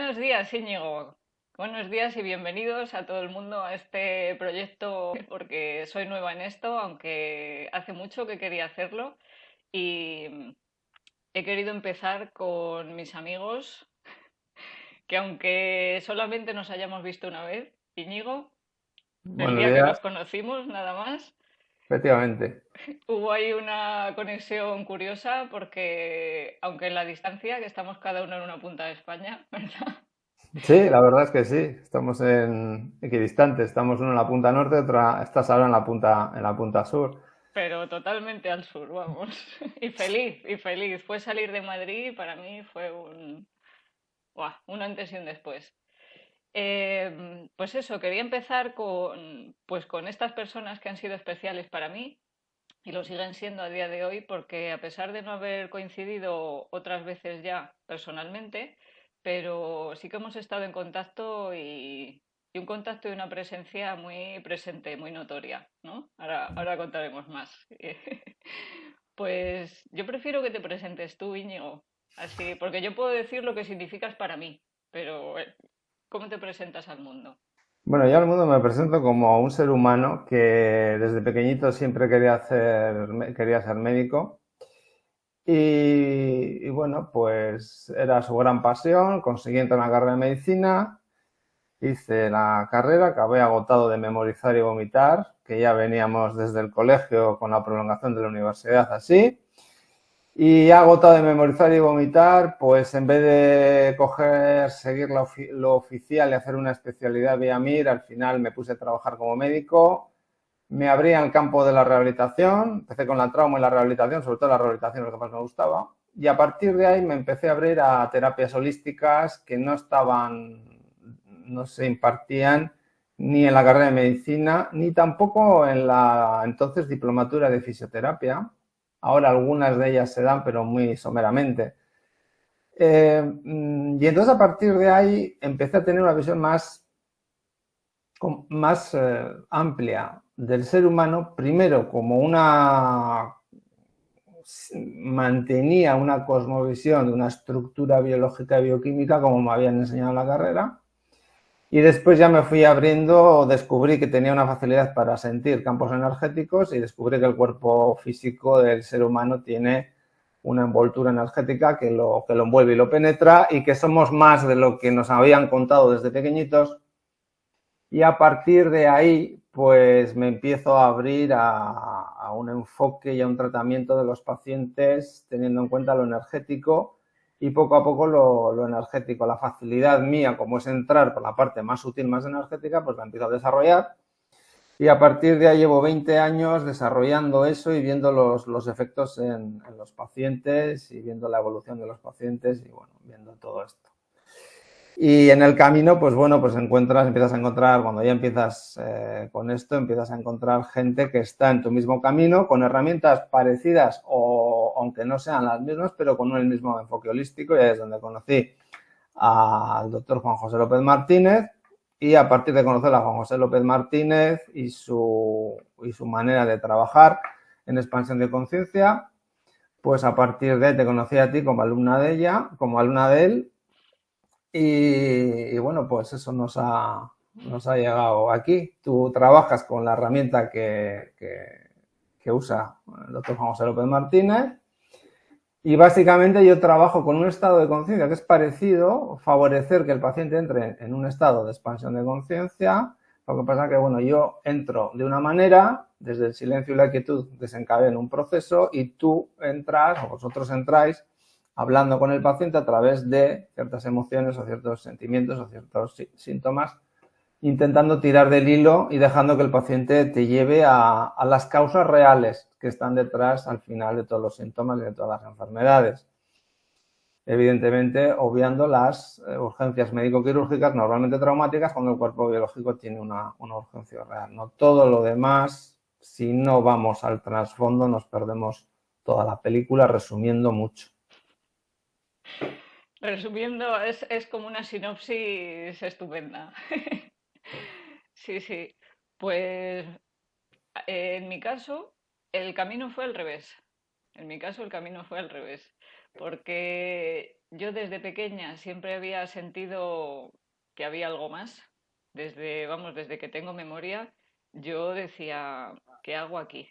Buenos días, Íñigo. Buenos días y bienvenidos a todo el mundo a este proyecto, porque soy nueva en esto, aunque hace mucho que quería hacerlo y he querido empezar con mis amigos, que aunque solamente nos hayamos visto una vez, Íñigo, el Buenos día que días, nos conocimos, nada más, efectivamente. hubo ahí una conexión curiosa porque, aunque en la distancia, que estamos cada uno en una punta de España, ¿verdad? Sí, la verdad es que sí. Estamos en equidistantes. Estamos uno en la punta norte, otra estás ahora en la punta sur. Pero totalmente al sur, vamos. Y feliz, y feliz. Fue salir de Madrid y para mí fue un antes y un después. Pues eso, quería empezar con estas personas que han sido especiales para mí y lo siguen siendo a día de hoy porque a pesar de no haber coincidido otras veces ya personalmente, pero sí que hemos estado en contacto y un contacto y una presencia muy presente, muy notoria, ¿no? Ahora contaremos más. Pues yo prefiero que te presentes tú, Íñigo, así, porque yo puedo decir lo que significas para mí, pero ¿cómo te presentas al mundo? Bueno, yo al mundo me presento como un ser humano que desde pequeñito siempre quería ser médico. Y bueno, pues era su gran pasión. Conseguí entrar en la carrera de medicina. Hice la carrera, acabé agotado de memorizar y vomitar, que ya veníamos desde el colegio con la prolongación de la universidad así. Y agotado de memorizar y vomitar, pues en vez de seguir lo oficial y hacer una especialidad vía MIR, al final me puse a trabajar como médico. Me abrí al campo de la rehabilitación, empecé con la trauma y la rehabilitación, sobre todo la rehabilitación es lo que más me gustaba. Y a partir de ahí me empecé a abrir a terapias holísticas que no se impartían ni en la carrera de medicina, ni tampoco en la entonces diplomatura de fisioterapia. Ahora algunas de ellas se dan, pero muy someramente. Y entonces a partir de ahí empecé a tener una visión más amplia del ser humano, primero como mantenía una cosmovisión de una estructura biológica y bioquímica como me habían enseñado en la carrera. Y después ya me fui abriendo, descubrí que tenía una facilidad para sentir campos energéticos y descubrí que el cuerpo físico del ser humano tiene una envoltura energética que lo envuelve y lo penetra y que somos más de lo que nos habían contado desde pequeñitos. Y a partir de ahí, pues me empiezo a abrir a un enfoque y a un tratamiento de los pacientes teniendo en cuenta lo energético y poco a poco lo energético. La facilidad mía, como es entrar por la parte más sutil, más energética, pues la empiezo a desarrollar. Y a partir de ahí llevo 20 años desarrollando eso y viendo los efectos en los pacientes y viendo la evolución de los pacientes y bueno, viendo todo esto. Y en el camino, pues bueno, pues empiezas a encontrar, cuando ya empiezas con esto, empiezas a encontrar gente que está en tu mismo camino, con herramientas parecidas o aunque no sean las mismas, pero con el mismo enfoque holístico. Y ahí es donde conocí al doctor Juan José López Martínez. Y a partir de conocer a Juan José López Martínez y su manera de trabajar en expansión de conciencia, pues a partir de ahí te conocí a ti como alumna de ella, como alumna de él, y bueno, pues eso nos ha llegado aquí. Tú trabajas con la herramienta que usa el doctor Juan José López Martínez y básicamente yo trabajo con un estado de conciencia que es parecido, favorecer que el paciente entre en un estado de expansión de conciencia. Lo que pasa es que, bueno, yo entro de una manera, desde el silencio y la quietud desencadeno un proceso y tú entras, o vosotros entráis, hablando con el paciente a través de ciertas emociones o ciertos sentimientos o ciertos síntomas, intentando tirar del hilo y dejando que el paciente te lleve a las causas reales que están detrás al final de todos los síntomas y de todas las enfermedades. Evidentemente, obviando las urgencias médico-quirúrgicas normalmente traumáticas cuando el cuerpo biológico tiene una urgencia real. No todo lo demás, si no vamos al trasfondo, nos perdemos toda la película resumiendo mucho. Resumiendo, es como una sinopsis estupenda. Sí, sí. Pues en mi caso, el camino fue al revés. En mi caso, el camino fue al revés. porque yo desde pequeña siempre había sentido que había algo más. Desde que tengo memoria, yo decía, ¿qué hago aquí?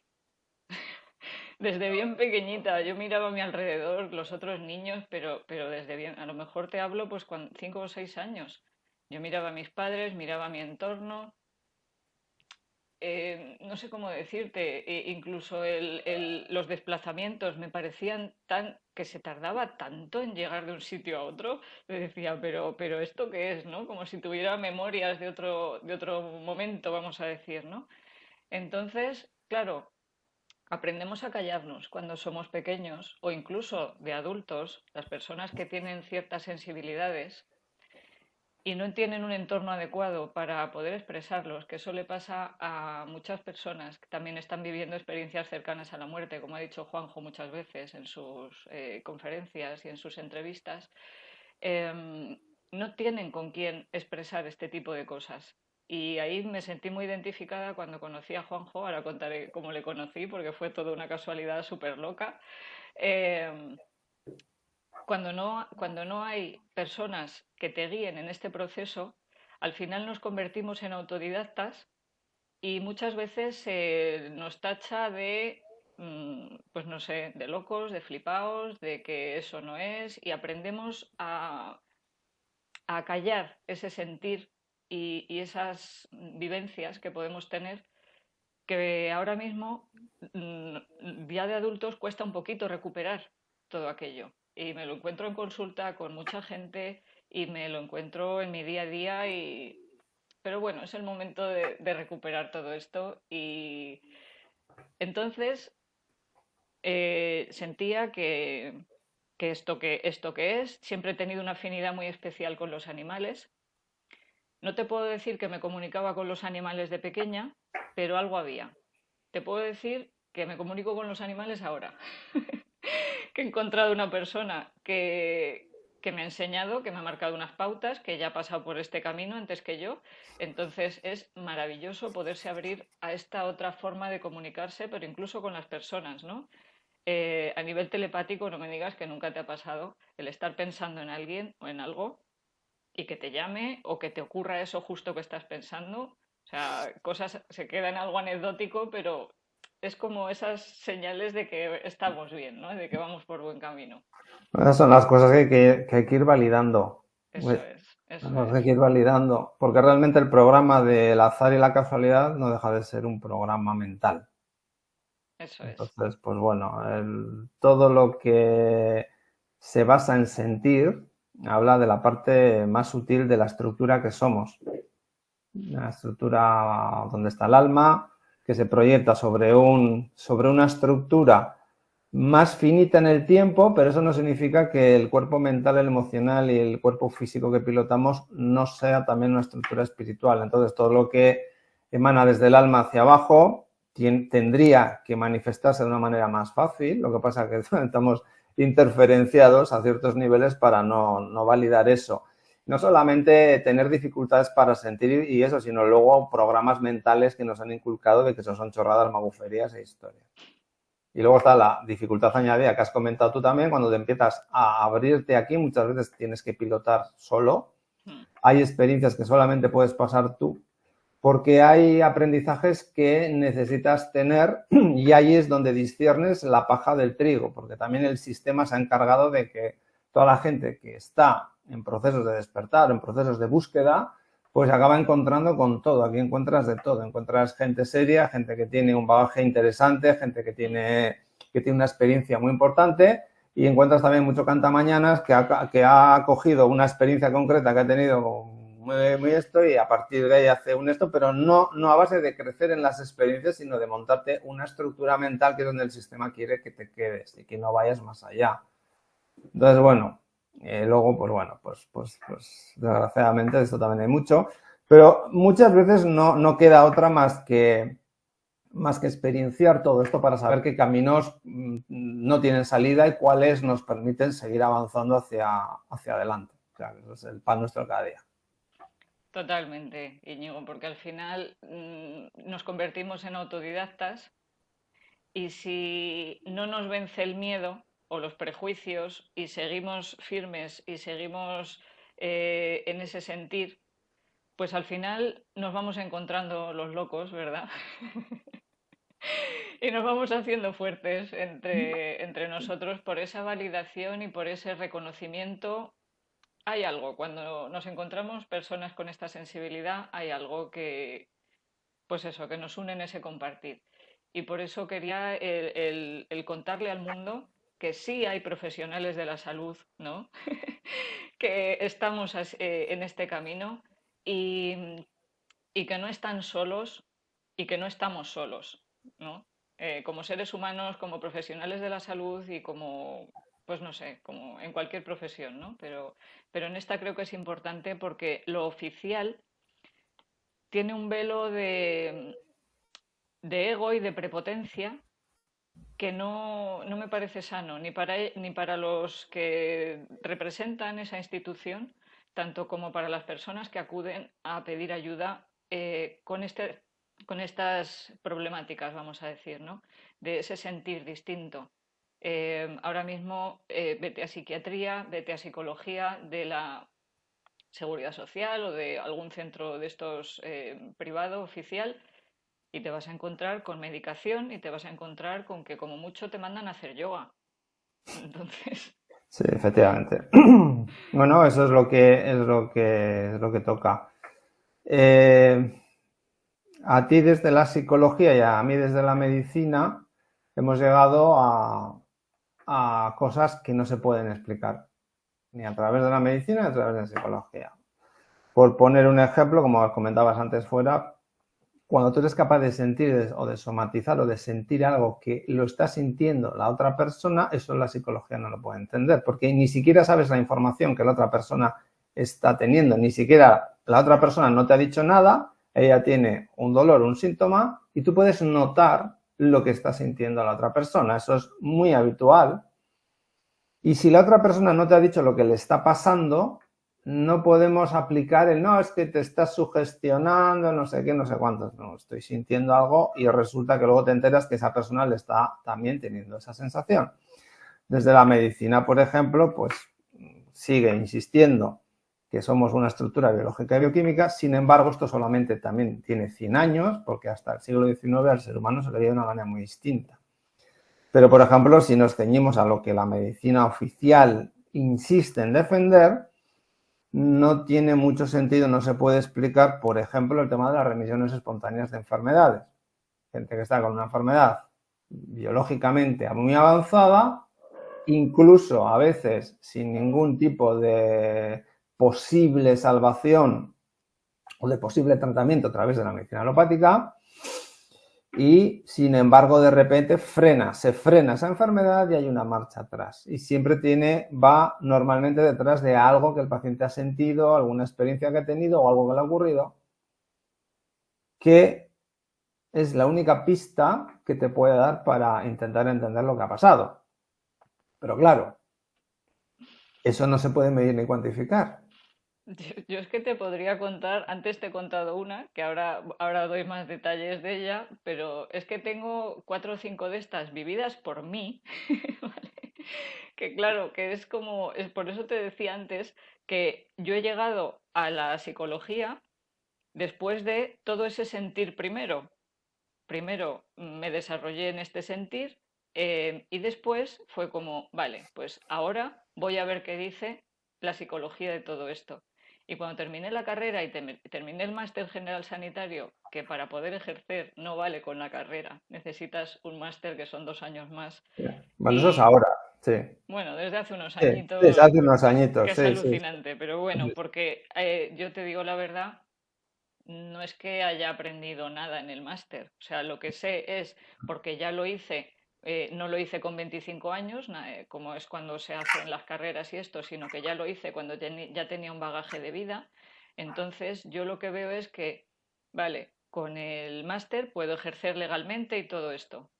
Desde bien pequeñita, yo miraba a mi alrededor, los otros niños, pero desde bien, a lo mejor te hablo pues con 5 o 6 años. Yo miraba a mis padres, miraba a mi entorno, no sé cómo decirte, incluso los desplazamientos me parecían tan que se tardaba tanto en llegar de un sitio a otro. Me decía, pero ¿esto qué es, no? Como si tuviera memorias de otro momento, vamos a decir, ¿no? Entonces, claro, aprendemos a callarnos cuando somos pequeños o incluso de adultos, las personas que tienen ciertas sensibilidades y no tienen un entorno adecuado para poder expresarlos, que eso le pasa a muchas personas que también están viviendo experiencias cercanas a la muerte, como ha dicho Juanjo muchas veces en sus conferencias y en sus entrevistas, no tienen con quién expresar este tipo de cosas. Y ahí me sentí muy identificada cuando conocí a Juanjo, ahora contaré cómo le conocí, porque fue toda una casualidad súper loca. Eh, cuando no hay personas que te guíen en este proceso, al final nos convertimos en autodidactas y muchas veces se nos tacha de, pues no sé, de locos, de flipaos, de que eso no es, y aprendemos a callar ese sentir y esas vivencias que podemos tener, que ahora mismo, ya de adultos, cuesta un poquito recuperar todo aquello. Y me lo encuentro en consulta con mucha gente y me lo encuentro en mi día a día. Pero bueno, es el momento de recuperar todo esto. Y entonces sentía que esto que es, siempre he tenido una afinidad muy especial con los animales. No te puedo decir que me comunicaba con los animales de pequeña, pero algo había. Te puedo decir que me comunico con los animales ahora, que he encontrado una persona que me ha enseñado, que me ha marcado unas pautas, que ya ha pasado por este camino antes que yo. Entonces es maravilloso poderse abrir a esta otra forma de comunicarse, pero incluso con las personas, ¿no? A nivel telepático, no me digas que nunca te ha pasado el estar pensando en alguien o en algo y que te llame o que te ocurra eso justo que estás pensando. O sea, cosas se quedan algo anecdótico, pero es como esas señales de que estamos bien, ¿no? De que vamos por buen camino. Esas son las cosas que hay que ir validando. Eso es, Las eso cosas que hay es, que ir validando. Porque realmente el programa del azar y la casualidad no deja de ser un programa mental. eso es. Entonces, pues bueno, todo lo que se basa en sentir habla de la parte más sutil de la estructura que somos. La estructura donde está el alma, que se proyecta sobre una estructura más finita en el tiempo, pero eso no significa que el cuerpo mental, el emocional y el cuerpo físico que pilotamos no sea también una estructura espiritual. Entonces, todo lo que emana desde el alma hacia abajo tendría que manifestarse de una manera más fácil. Lo que pasa es que estamos interferenciados a ciertos niveles para no validar eso. No solamente tener dificultades para sentir y eso, sino luego programas mentales que nos han inculcado de que eso son chorradas, maguferías e historias. Y luego está la dificultad añadida que has comentado tú también, cuando te empiezas a abrirte aquí, muchas veces tienes que pilotar solo. Hay experiencias que solamente puedes pasar tú, porque hay aprendizajes que necesitas tener y ahí es donde disciernes la paja del trigo, porque también el sistema se ha encargado de que toda la gente que está en procesos de despertar, en procesos de búsqueda, pues acaba encontrando con todo. Aquí encuentras de todo. Encuentras gente seria, gente que tiene un bagaje interesante, gente que tiene una experiencia muy importante y encuentras también mucho cantamañanas que ha cogido una experiencia concreta que ha tenido muy esto y a partir de ahí hace un esto, pero no a base de crecer en las experiencias, sino de montarte una estructura mental que es donde el sistema quiere que te quedes y que no vayas más allá. Entonces, bueno, luego, pues bueno, pues desgraciadamente esto también hay mucho, pero muchas veces no queda otra más que experienciar todo esto para saber qué caminos no tienen salida y cuáles nos permiten seguir avanzando hacia adelante. O sea, eso es el pan nuestro cada día. Totalmente, Íñigo, porque al final nos convertimos en autodidactas y si no nos vence el miedo, o los prejuicios y seguimos firmes y seguimos en ese sentir, pues al final nos vamos encontrando los locos, ¿verdad? Y nos vamos haciendo fuertes entre nosotros por esa validación y por ese reconocimiento. Hay algo, cuando nos encontramos personas con esta sensibilidad, hay algo que, pues eso, que nos une en ese compartir. Y por eso quería el contarle al mundo que sí hay profesionales de la salud, ¿no? Que estamos en este camino y, y que no están solos y que no estamos solos, ¿no? Como seres humanos, como profesionales de la salud y como, pues no sé, como en cualquier profesión, ¿no? Pero en esta creo que es importante porque lo oficial tiene un velo de ego y de prepotencia que no me parece sano ni para los que representan esa institución, tanto como para las personas que acuden a pedir ayuda con estas problemáticas, vamos a decir, ¿no? De ese sentir distinto. Ahora mismo vete a psiquiatría, vete a psicología de la seguridad social o de algún centro de estos privado, oficial, y te vas a encontrar con medicación y te vas a encontrar con que como mucho te mandan a hacer yoga. Entonces, Sí, efectivamente. Bueno, eso es lo que toca. Eh, a ti desde la psicología y a mí desde la medicina hemos llegado a cosas que no se pueden explicar, ni a través de la medicina ni a través de la psicología. Por poner un ejemplo, como comentabas antes fuera, cuando tú eres capaz de sentir o de somatizar o de sentir algo que lo está sintiendo la otra persona, eso la psicología no lo puede entender, porque ni siquiera sabes la información que la otra persona está teniendo, ni siquiera la otra persona no te ha dicho nada, ella tiene un dolor, un síntoma, y tú puedes notar lo que está sintiendo la otra persona. Eso es muy habitual. Y si la otra persona no te ha dicho lo que le está pasando, no podemos aplicar el no, es que te estás sugestionando, no sé qué, no sé cuántos. No, estoy sintiendo algo y resulta que luego te enteras que esa persona le está también teniendo esa sensación. Desde la medicina, por ejemplo, pues sigue insistiendo que somos una estructura biológica y bioquímica, sin embargo, esto solamente también tiene 100 años, porque hasta el siglo XIX al ser humano se le veía de una manera muy distinta. Pero, por ejemplo, si nos ceñimos a lo que la medicina oficial insiste en defender, no tiene mucho sentido, no se puede explicar, por ejemplo, el tema de las remisiones espontáneas de enfermedades. Gente que está con una enfermedad biológicamente muy avanzada, incluso a veces sin ningún tipo de posible salvación o de posible tratamiento a través de la medicina alopática, y sin embargo de repente se frena esa enfermedad y hay una marcha atrás y siempre va normalmente detrás de algo que el paciente ha sentido, alguna experiencia que ha tenido o algo que le ha ocurrido, que es la única pista que te puede dar para intentar entender lo que ha pasado. Pero claro, eso no se puede medir ni cuantificar. yo es que te podría contar, antes te he contado una, que ahora doy más detalles de ella, pero es que tengo 4 o 5 de estas vividas por mí, ¿vale? Que claro, que es como, es por eso te decía antes que yo he llegado a la psicología después de todo ese sentir primero. Primero me desarrollé en este sentir y después fue como, vale, pues ahora voy a ver qué dice la psicología de todo esto. Y cuando terminé la carrera y terminé el máster general sanitario, que para poder ejercer no vale con la carrera, necesitas un máster que son 2 años más. Bueno, eso es Y ahora, sí. bueno, desde hace unos Sí, sí, añitos, hace unos que añitos, es sí, sí. alucinante, pero bueno, porque yo te digo la verdad, no es que haya aprendido nada en el máster. O sea, lo que sé es, porque ya lo hice, no lo hice con 25 años, como es cuando se hacen las carreras y esto, sino que ya lo hice cuando ya tenía un bagaje de vida. Entonces, yo lo que veo es que, vale, con el máster puedo ejercer legalmente y todo esto.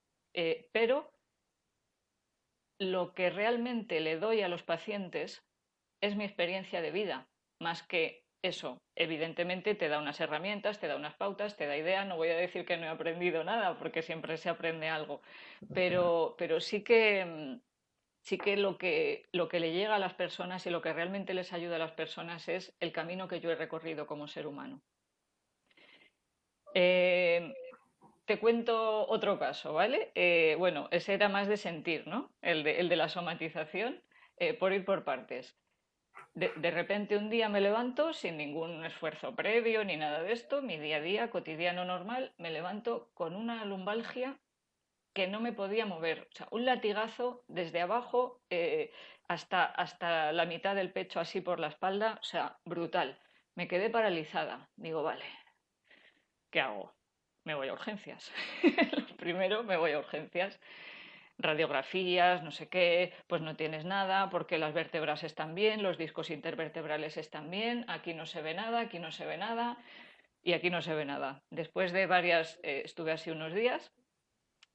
Pero lo que realmente le doy a los pacientes es mi experiencia de vida, más que eso. Evidentemente te da unas herramientas, te da unas pautas, te da idea. No voy a decir que no he aprendido nada, porque siempre se aprende algo, pero sí que sí que lo que le llega a las personas y lo que realmente les ayuda a las personas es el camino que yo he recorrido como ser humano. Eh, Te cuento otro caso, ¿vale? Bueno, ese era más de sentir, ¿no? El de la somatización, por ir por partes. De repente un día me levanto sin ningún esfuerzo previo ni nada de esto, mi día a día, cotidiano normal, me levanto con una lumbalgia que no me podía mover. O sea, un latigazo desde abajo hasta la mitad del pecho, así por la espalda, o sea, brutal. Me quedé paralizada. Digo, vale, ¿qué hago? Me voy a urgencias. Primero me voy a urgencias. Radiografías, no sé qué, pues no tienes nada, porque las vértebras están bien, los discos intervertebrales están bien, aquí no se ve nada, aquí no se ve nada y aquí no se ve nada. Después de varias, estuve así unos días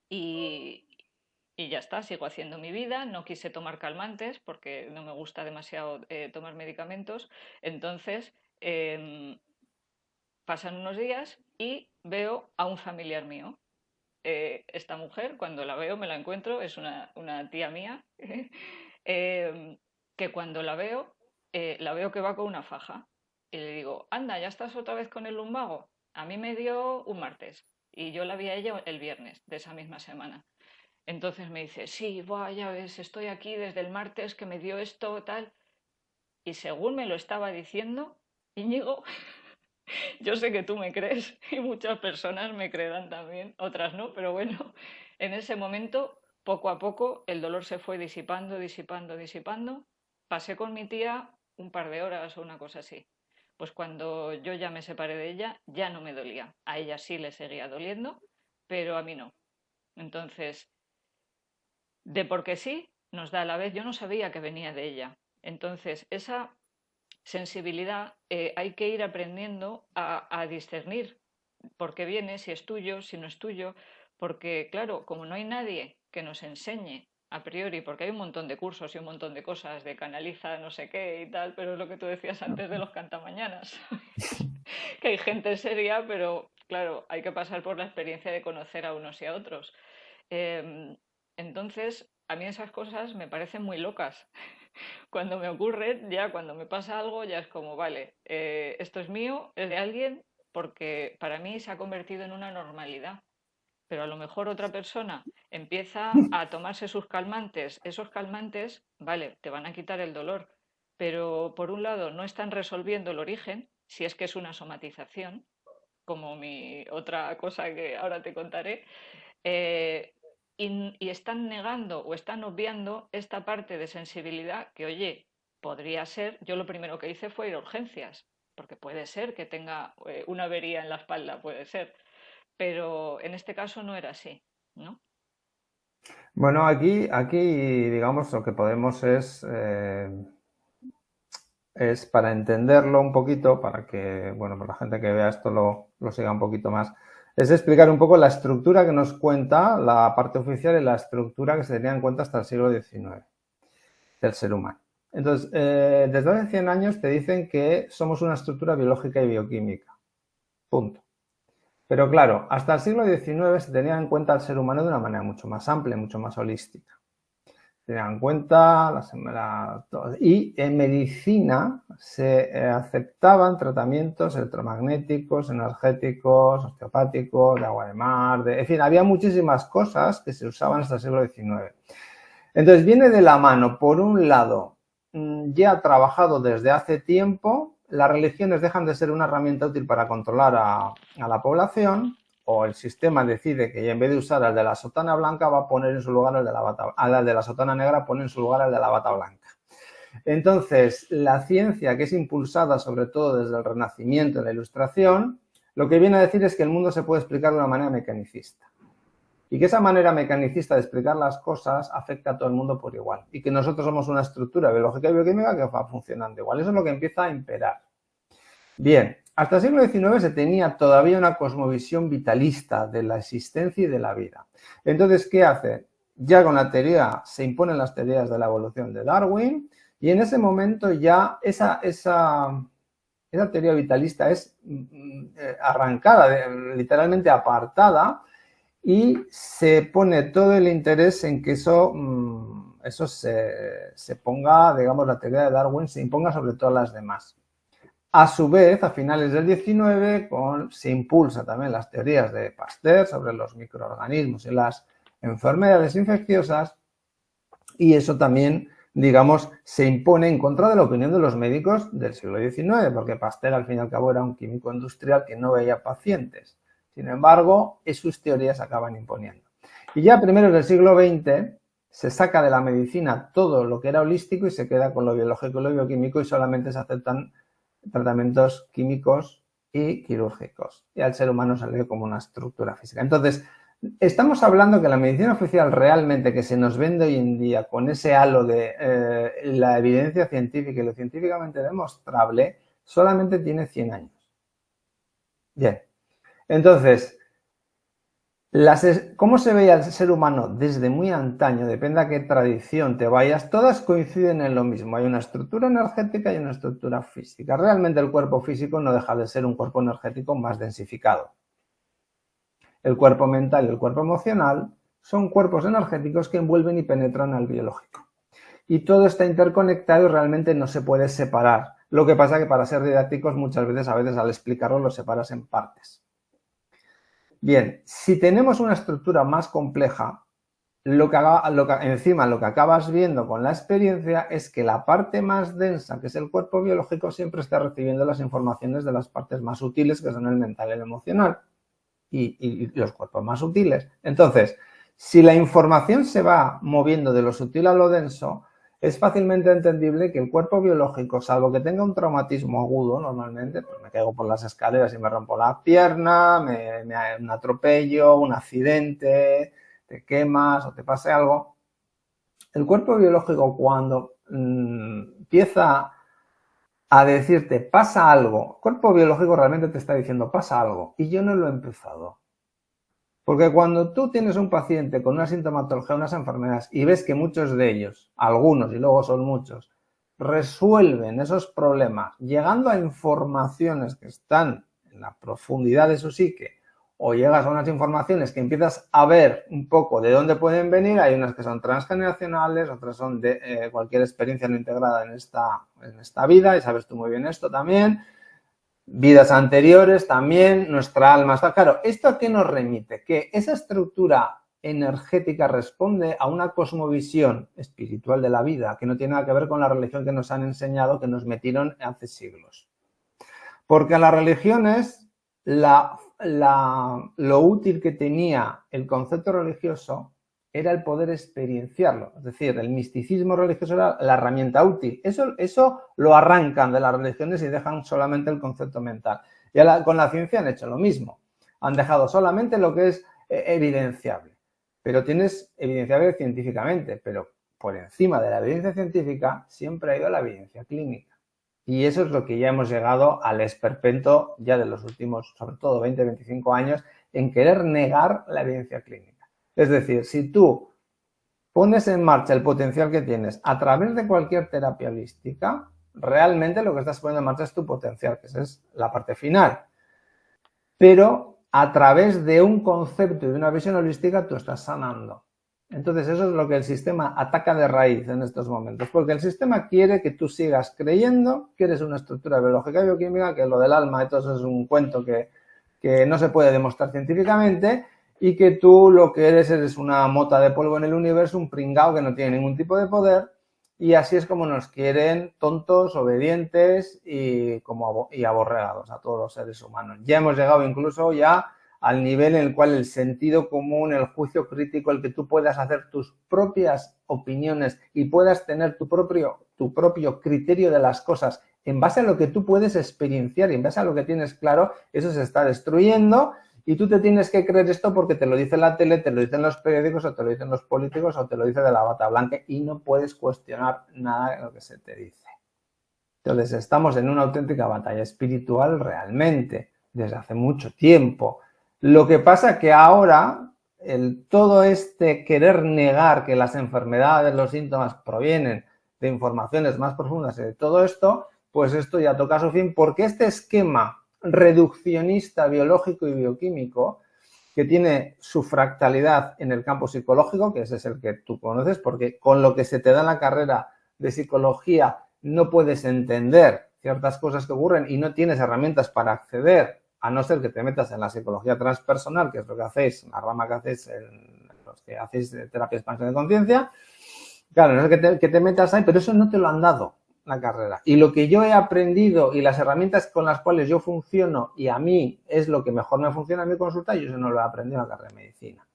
y, y ya está, sigo haciendo mi vida, no quise tomar calmantes porque no me gusta demasiado tomar medicamentos, entonces pasan unos días y veo a un familiar mío. Esta mujer, cuando la veo, me la encuentro, es una tía mía, que cuando la veo que va con una faja. Y le digo, anda, ¿ya estás otra vez con el lumbago? A mí me dio un martes y yo la vi a ella el viernes de esa misma semana. Entonces me dice, sí, buah, ya ves, estoy aquí desde el martes que me dio esto, tal. Y según me lo estaba diciendo, Íñigo, yo sé que tú me crees y muchas personas me creerán también, otras no, pero bueno, en ese momento, poco a poco, el dolor se fue disipando, disipando, disipando. Pasé con mi tía un par de horas o una cosa así. Pues cuando yo ya me separé de ella, ya no me dolía. A ella sí le seguía doliendo, pero a mí no. Entonces, de porque sí, nos da a la vez. Yo no sabía que venía de ella. Entonces, esa sensibilidad hay que ir aprendiendo a discernir por qué viene, si es tuyo, si no es tuyo, porque claro, como no hay nadie que nos enseñe a priori, porque hay un montón de cursos y un montón de cosas de canaliza, no sé qué y tal, pero es lo que tú decías antes de los cantamañanas, que hay gente seria, pero claro, hay que pasar por la experiencia de conocer a unos y a otros. Eh, entonces, a mí esas cosas me parecen muy locas. Cuando me ocurre, ya cuando me pasa algo, ya es como, vale, esto es mío, es de alguien, porque para mí se ha convertido en una normalidad. Pero a lo mejor otra persona empieza a tomarse sus calmantes. Esos calmantes, vale, te van a quitar el dolor, pero por un lado no están resolviendo el origen, si es que es una somatización, como mi otra cosa que ahora te contaré, eh, y están negando o están obviando esta parte de sensibilidad que, oye, podría ser, yo lo primero que hice fue ir a urgencias, porque puede ser que tenga una avería en la espalda, puede ser, pero en este caso no era así, ¿no? Bueno, aquí, digamos, lo que podemos es para entenderlo un poquito, para que, bueno, pues la gente que vea esto lo siga un poquito más, es explicar un poco la estructura que nos cuenta la parte oficial y la estructura que se tenía en cuenta hasta el siglo XIX del ser humano. Entonces, desde hace 100 años te dicen que somos una estructura biológica y bioquímica. Punto. Pero claro, hasta el siglo XIX se tenía en cuenta al ser humano de una manera mucho más amplia, mucho más holística. Se tenían en cuenta y en medicina se aceptaban tratamientos electromagnéticos, energéticos, osteopáticos, de agua de mar, en fin, había muchísimas cosas que se usaban hasta el siglo XIX. Entonces viene de la mano, por un lado, ya trabajado desde hace tiempo, las religiones dejan de ser una herramienta útil para controlar a la población, o el sistema decide que en vez de usar al de la sotana blanca va a poner en su lugar al de la sotana negra, pone en su lugar al de la bata blanca. Entonces, la ciencia, que es impulsada sobre todo desde el Renacimiento y la Ilustración, lo que viene a decir es que el mundo se puede explicar de una manera mecanicista. Y que esa manera mecanicista de explicar las cosas afecta a todo el mundo por igual. Y que nosotros somos una estructura biológica y bioquímica que va funcionando igual. Eso es lo que empieza a imperar. Bien, hasta el siglo XIX se tenía todavía una cosmovisión vitalista de la existencia y de la vida. Entonces, ¿qué hace? Ya con la teoría, se imponen las teorías de la evolución de Darwin y en ese momento ya esa teoría vitalista es arrancada, literalmente apartada, y se pone todo el interés en que eso eso se ponga, digamos, la teoría de Darwin se imponga sobre todas las demás. A su vez, a finales del 19, se impulsa también las teorías de Pasteur sobre los microorganismos y las enfermedades infecciosas, y eso también, digamos, se impone en contra de la opinión de los médicos del siglo XIX, porque Pasteur, al fin y al cabo, era un químico industrial que no veía pacientes. Sin embargo, sus teorías acaban imponiendo. Y ya a primeros del siglo XX se saca de la medicina todo lo que era holístico y se queda con lo biológico y lo bioquímico, y solamente se aceptan tratamientos químicos y quirúrgicos. Y al ser humano se le ve como una estructura física. Entonces, estamos hablando que la medicina oficial realmente que se nos vende hoy en día con ese halo de la evidencia científica y lo científicamente demostrable solamente tiene 100 años. Bien, entonces, ¿cómo se veía el ser humano desde muy antaño? Depende a qué tradición te vayas, todas coinciden en lo mismo. Hay una estructura energética y una estructura física. Realmente el cuerpo físico no deja de ser un cuerpo energético más densificado. El cuerpo mental y el cuerpo emocional son cuerpos energéticos que envuelven y penetran al biológico. Y todo está interconectado y realmente no se puede separar. Lo que pasa es que para ser didácticos muchas veces, al explicarlo, lo separas en partes. Bien, si tenemos una estructura más compleja, lo que acabas viendo con la experiencia es que la parte más densa, que es el cuerpo biológico, siempre está recibiendo las informaciones de las partes más sutiles, que son el mental y el emocional, y los cuerpos más sutiles. Entonces, si la información se va moviendo de lo sutil a lo denso, es fácilmente entendible que el cuerpo biológico, salvo que tenga un traumatismo agudo, normalmente, pues me caigo por las escaleras y me rompo la pierna, un atropello, un accidente, te quemas o te pase algo. El cuerpo biológico, cuando empieza a decirte pasa algo, el cuerpo biológico realmente te está diciendo pasa algo y yo no lo he empezado. Porque cuando tú tienes un paciente con una sintomatología, unas enfermedades, y ves que muchos de ellos, algunos y luego son muchos, resuelven esos problemas llegando a informaciones que están en la profundidad de su psique, o llegas a unas informaciones que empiezas a ver un poco de dónde pueden venir, hay unas que son transgeneracionales, otras son de cualquier experiencia no integrada en esta vida, y sabes tú muy bien esto también, vidas anteriores también, nuestra alma está. Claro, ¿esto a qué nos remite? Que esa estructura energética responde a una cosmovisión espiritual de la vida que no tiene nada que ver con la religión que nos han enseñado, que nos metieron hace siglos. Porque a las religiones lo útil que tenía el concepto religioso era el poder experienciarlo. Es decir, el misticismo religioso era la herramienta útil. Eso lo arrancan de las religiones y dejan solamente el concepto mental. Y con la ciencia han hecho lo mismo. Han dejado solamente lo que es evidenciable. Pero tienes evidenciable científicamente, pero por encima de la evidencia científica siempre ha ido la evidencia clínica. Y eso es lo que ya hemos llegado al esperpento ya de los últimos, sobre todo 20, 25 años, en querer negar la evidencia clínica. Es decir, si tú pones en marcha el potencial que tienes a través de cualquier terapia holística, realmente lo que estás poniendo en marcha es tu potencial, que esa es la parte final. Pero a través de un concepto y de una visión holística tú estás sanando. Entonces eso es lo que el sistema ataca de raíz en estos momentos, porque el sistema quiere que tú sigas creyendo que eres una estructura biológica y bioquímica, que lo del alma y todo eso es un cuento que no se puede demostrar científicamente, y que tú lo que eres una mota de polvo en el universo, un pringao que no tiene ningún tipo de poder, y así es como nos quieren tontos, obedientes y aborregados a todos los seres humanos. Ya hemos llegado incluso ya al nivel en el cual el sentido común, el juicio crítico, el que tú puedas hacer tus propias opiniones y puedas tener tu propio criterio de las cosas en base a lo que tú puedes experienciar y en base a lo que tienes claro, eso se está destruyendo. Y tú te tienes que creer esto porque te lo dice la tele, te lo dicen los periódicos, o te lo dicen los políticos, o te lo dice de la bata blanca, y no puedes cuestionar nada de lo que se te dice. Entonces, estamos en una auténtica batalla espiritual realmente, desde hace mucho tiempo. Lo que pasa es que ahora, todo este querer negar que las enfermedades, los síntomas provienen de informaciones más profundas y de todo esto, pues esto ya toca su fin, porque este esquema reduccionista biológico y bioquímico que tiene su fractalidad en el campo psicológico, que ese es el que tú conoces, porque con lo que se te da en la carrera de psicología no puedes entender ciertas cosas que ocurren y no tienes herramientas para acceder, a no ser que te metas en la psicología transpersonal, que es lo que hacéis, la rama que hacéis los que hacéis terapia de expansión de conciencia. Claro, no es que te metas ahí, pero eso no te lo han dado la carrera. Y lo que yo he aprendido y las herramientas con las cuales yo funciono y a mí es lo que mejor me funciona en mi consulta, yo eso no lo he aprendido en la carrera de medicina.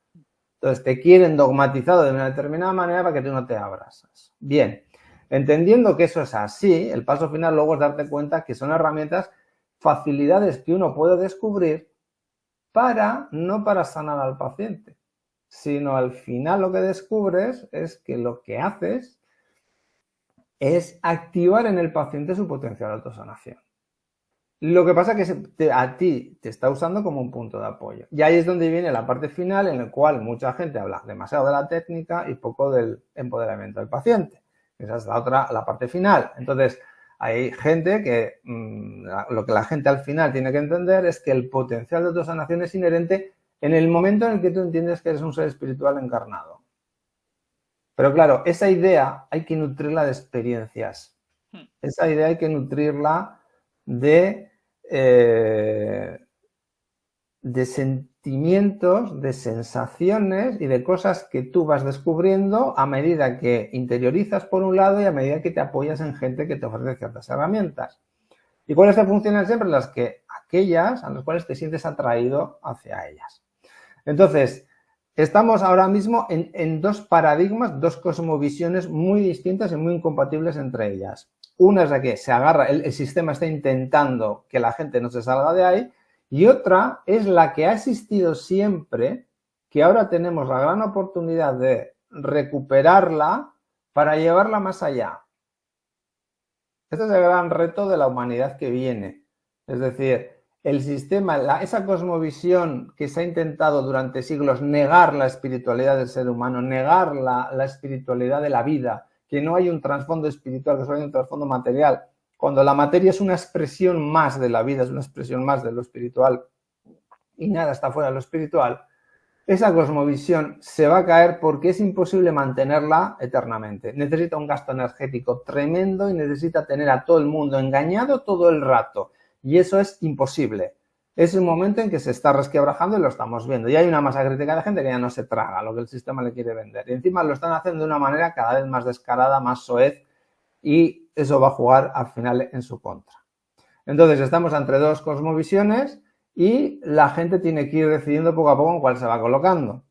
Entonces te quieren dogmatizado de una determinada manera para que tú no te abras. Bien, entendiendo que eso es así, el paso final luego es darte cuenta que son herramientas, facilidades que uno puede descubrir no para sanar al paciente, sino al final lo que descubres es que lo que haces es activar en el paciente su potencial de autosanación. Lo que pasa es que a ti te está usando como un punto de apoyo. Y ahí es donde viene la parte final en la cual mucha gente habla demasiado de la técnica y poco del empoderamiento del paciente. Esa es la parte final. Entonces, hay gente que lo que la gente al final tiene que entender es que el potencial de autosanación es inherente en el momento en el que tú entiendes que eres un ser espiritual encarnado. Pero claro, esa idea hay que nutrirla de experiencias. Esa idea hay que nutrirla de sentimientos, de sensaciones y de cosas que tú vas descubriendo a medida que interiorizas por un lado y a medida que te apoyas en gente que te ofrece ciertas herramientas. ¿Y cuáles te funcionan siempre? Aquellas a las cuales te sientes atraído hacia ellas. Entonces, estamos ahora mismo en dos paradigmas, dos cosmovisiones muy distintas y muy incompatibles entre ellas. Una es la que se agarra, el sistema está intentando que la gente no se salga de ahí, y otra es la que ha existido siempre, que ahora tenemos la gran oportunidad de recuperarla para llevarla más allá. Este es el gran reto de la humanidad que viene. Es decir, el sistema, esa cosmovisión que se ha intentado durante siglos negar la espiritualidad del ser humano, negar la espiritualidad de la vida, que no hay un trasfondo espiritual, que solo hay un trasfondo material, cuando la materia es una expresión más de la vida, es una expresión más de lo espiritual y nada está fuera de lo espiritual, esa cosmovisión se va a caer porque es imposible mantenerla eternamente. Necesita un gasto energético tremendo y necesita tener a todo el mundo engañado todo el rato. Y eso es imposible. Es un momento en que se está resquebrajando y lo estamos viendo. Y hay una masa crítica de gente que ya no se traga lo que el sistema le quiere vender. Y encima lo están haciendo de una manera cada vez más descarada, más soez, y eso va a jugar al final en su contra. Entonces estamos entre dos cosmovisiones y la gente tiene que ir decidiendo poco a poco en cuál se va colocando.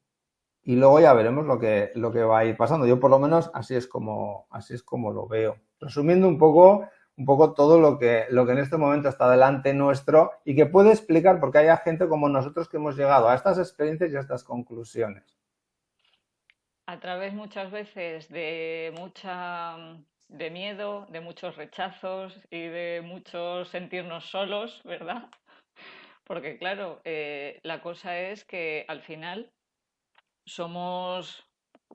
Y luego ya veremos lo que va a ir pasando. Yo por lo menos así es como lo veo. Resumiendo un poco todo lo que en este momento está delante nuestro y que puede explicar por qué haya gente como nosotros que hemos llegado a estas experiencias y a estas conclusiones. A través muchas veces de miedo, de muchos rechazos y de muchos sentirnos solos, ¿verdad? Porque claro, la cosa es que al final somos,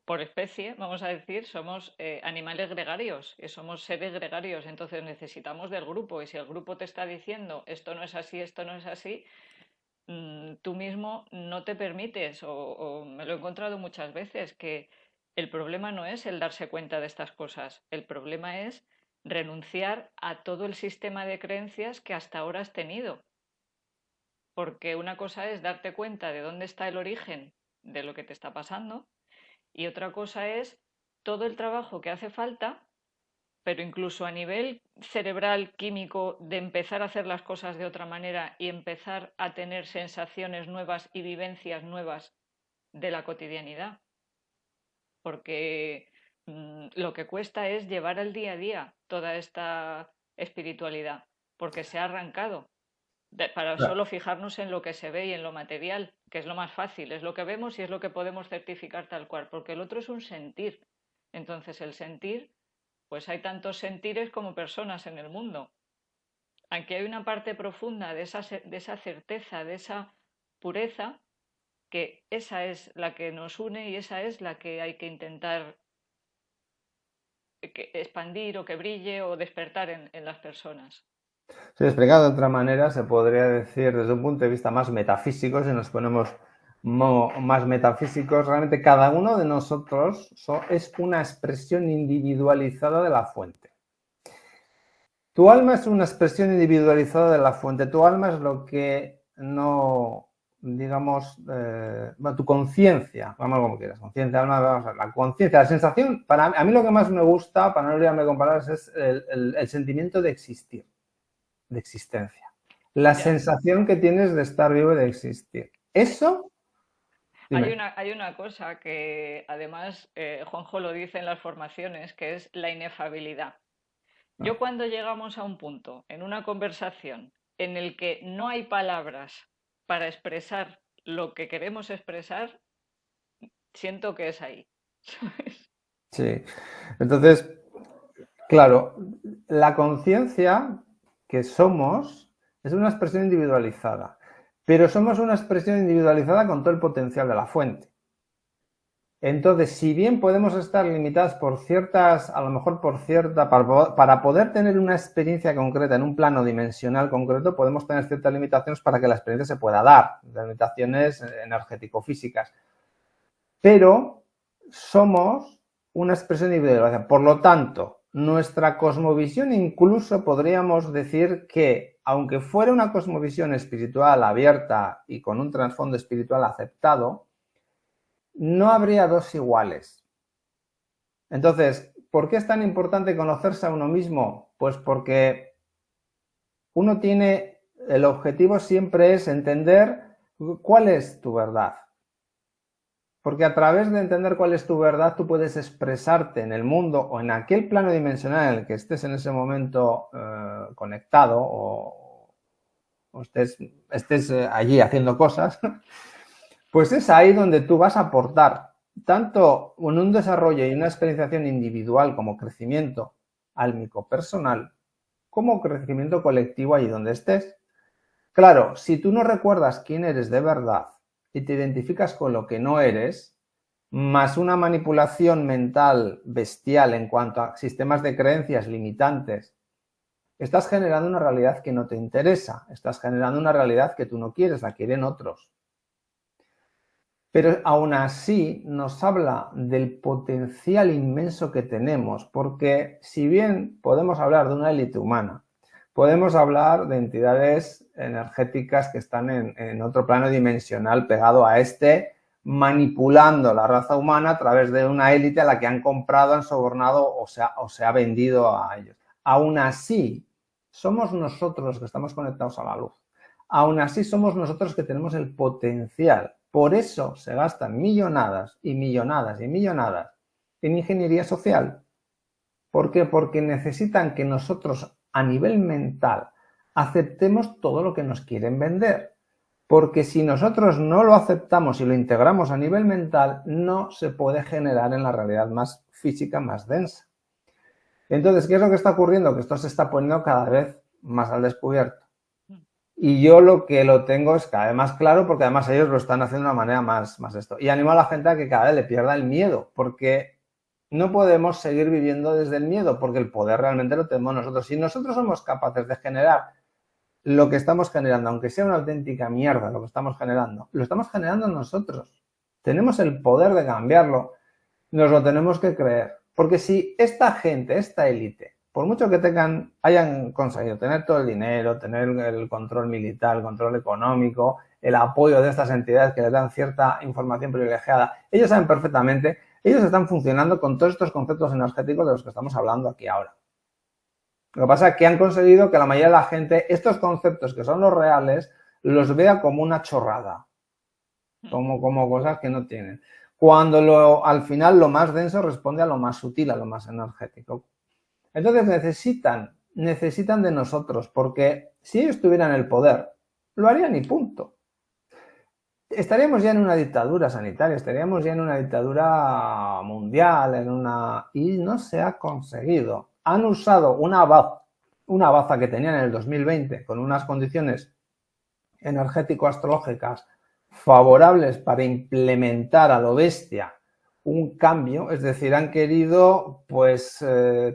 por especie, vamos a decir, somos animales gregarios y somos seres gregarios, entonces necesitamos del grupo y si el grupo te está diciendo esto no es así, esto no es así, tú mismo no te permites, o me lo he encontrado muchas veces, que el problema no es el darse cuenta de estas cosas, el problema es renunciar a todo el sistema de creencias que hasta ahora has tenido. Porque una cosa es darte cuenta de dónde está el origen de lo que te está pasando y otra cosa es todo el trabajo que hace falta, pero incluso a nivel cerebral, químico, de empezar a hacer las cosas de otra manera y empezar a tener sensaciones nuevas y vivencias nuevas de la cotidianidad. Porque lo que cuesta es llevar al día a día toda esta espiritualidad, porque se ha arrancado para solo fijarnos en lo que se ve y en lo material, que es lo más fácil, es lo que vemos y es lo que podemos certificar tal cual, porque el otro es un sentir. Entonces el sentir, pues hay tantos sentires como personas en el mundo. Aunque hay una parte profunda de esa certeza, de esa pureza, que esa es la que nos une y esa es la que hay que intentar expandir o que brille o despertar en las personas. Si explicado de otra manera, se podría decir desde un punto de vista más metafísico, si nos ponemos más metafísicos, realmente cada uno de nosotros es una expresión individualizada de la fuente. Tu alma es una expresión individualizada de la fuente. Tu alma es lo que no, digamos, bueno, tu conciencia, vamos como quieras, conciencia, alma, vamos a ver, la conciencia, la sensación, a mí lo que más me gusta, para no olvidarme con palabras, es el sentimiento de existir, de existencia. La sensación que tienes de estar vivo y de existir. Eso, dime. Hay una cosa que además Juanjo lo dice en las formaciones, que es la inefabilidad. Yo cuando llegamos a un punto en una conversación en el que no hay palabras para expresar lo que queremos expresar, siento que es ahí. Sí. Entonces, claro, la conciencia que somos es una expresión individualizada, pero somos una expresión individualizada con todo el potencial de la fuente. Entonces, si bien podemos estar limitadas por ciertas, a lo mejor por cierta, para poder tener una experiencia concreta en un plano dimensional concreto, podemos tener ciertas limitaciones para que la experiencia se pueda dar, limitaciones energético-físicas. Pero somos una expresión individual. Por lo tanto, nuestra cosmovisión, incluso podríamos decir que, aunque fuera una cosmovisión espiritual abierta y con un trasfondo espiritual aceptado, no habría dos iguales. Entonces, ¿por qué es tan importante conocerse a uno mismo? Pues porque uno tiene, el objetivo siempre es entender cuál es tu verdad. Porque a través de entender cuál es tu verdad, tú puedes expresarte en el mundo o en aquel plano dimensional en el que estés en ese momento conectado o estés allí haciendo cosas, pues es ahí donde tú vas a aportar tanto en un desarrollo y una experienciación individual como crecimiento álmico personal, como crecimiento colectivo allí donde estés. Claro, si tú no recuerdas quién eres de verdad y te identificas con lo que no eres, más una manipulación mental bestial en cuanto a sistemas de creencias limitantes, estás generando una realidad que no te interesa, estás generando una realidad que tú no quieres, la quieren otros. Pero aún así nos habla del potencial inmenso que tenemos, porque si bien podemos hablar de una élite humana, podemos hablar de entidades energéticas que están en otro plano dimensional pegado a este, manipulando la raza humana a través de una élite a la que han comprado, han sobornado o se ha vendido a ellos. Aún así, somos nosotros los que estamos conectados a la luz. Aún así, somos nosotros que tenemos el potencial. Por eso se gastan millonadas y millonadas y millonadas en ingeniería social. ¿Por qué? Porque necesitan que nosotros a nivel mental aceptemos todo lo que nos quieren vender. Porque si nosotros no lo aceptamos y lo integramos a nivel mental, no se puede generar en la realidad más física, más densa. Entonces, ¿qué es lo que está ocurriendo? Que esto se está poniendo cada vez más al descubierto. Y yo lo que lo tengo es cada vez más claro porque además ellos lo están haciendo de una manera más esto. Y animo a la gente a que cada vez le pierda el miedo, porque no podemos seguir viviendo desde el miedo, porque el poder realmente lo tenemos nosotros. Si nosotros somos capaces de generar lo que estamos generando, aunque sea una auténtica mierda lo que estamos generando, lo estamos generando nosotros. Tenemos el poder de cambiarlo, nos lo tenemos que creer. Porque si esta gente, esta élite, por mucho que hayan conseguido tener todo el dinero, tener el control militar, el control económico, el apoyo de estas entidades que les dan cierta información privilegiada, ellos saben perfectamente, ellos están funcionando con todos estos conceptos energéticos de los que estamos hablando aquí ahora. Lo que pasa es que han conseguido que la mayoría de la gente, estos conceptos que son los reales, los vea como una chorrada, como cosas que no tienen. Cuando al final lo más denso responde a lo más sutil, a lo más energético. Entonces necesitan de nosotros, porque si ellos tuvieran el poder, lo harían y punto. Estaríamos ya en una dictadura sanitaria, estaríamos ya en una dictadura mundial, y no se ha conseguido. Han usado una baza que tenían en el 2020 con unas condiciones energético-astrológicas favorables para implementar a lo bestia un cambio, es decir, han querido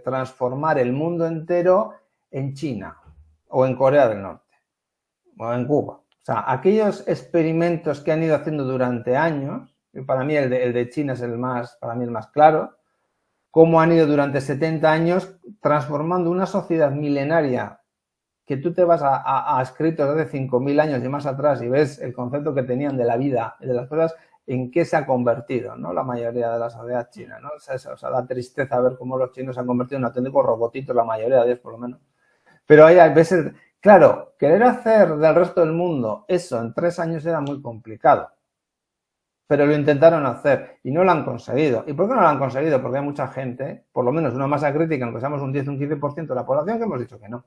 transformar el mundo entero en China o en Corea del Norte o en Cuba. O sea, aquellos experimentos que han ido haciendo durante años, y para mí el de China es para mí el más claro, cómo han ido durante 70 años transformando una sociedad milenaria, que tú te vas a escritos de 5.000 años y más atrás y ves el concepto que tenían de la vida y de las cosas, en qué se ha convertido, ¿no? La mayoría de la sociedad china, ¿no? O sea, da tristeza ver cómo los chinos se han convertido en auténticos robotitos, la mayoría de ellos por lo menos. Pero hay veces, claro, querer hacer del resto del mundo eso en 3 años era muy complicado. Pero lo intentaron hacer y no lo han conseguido. ¿Y por qué no lo han conseguido? Porque hay mucha gente, por lo menos una masa crítica, aunque seamos un 10 o un 15% de la población, que hemos dicho que no.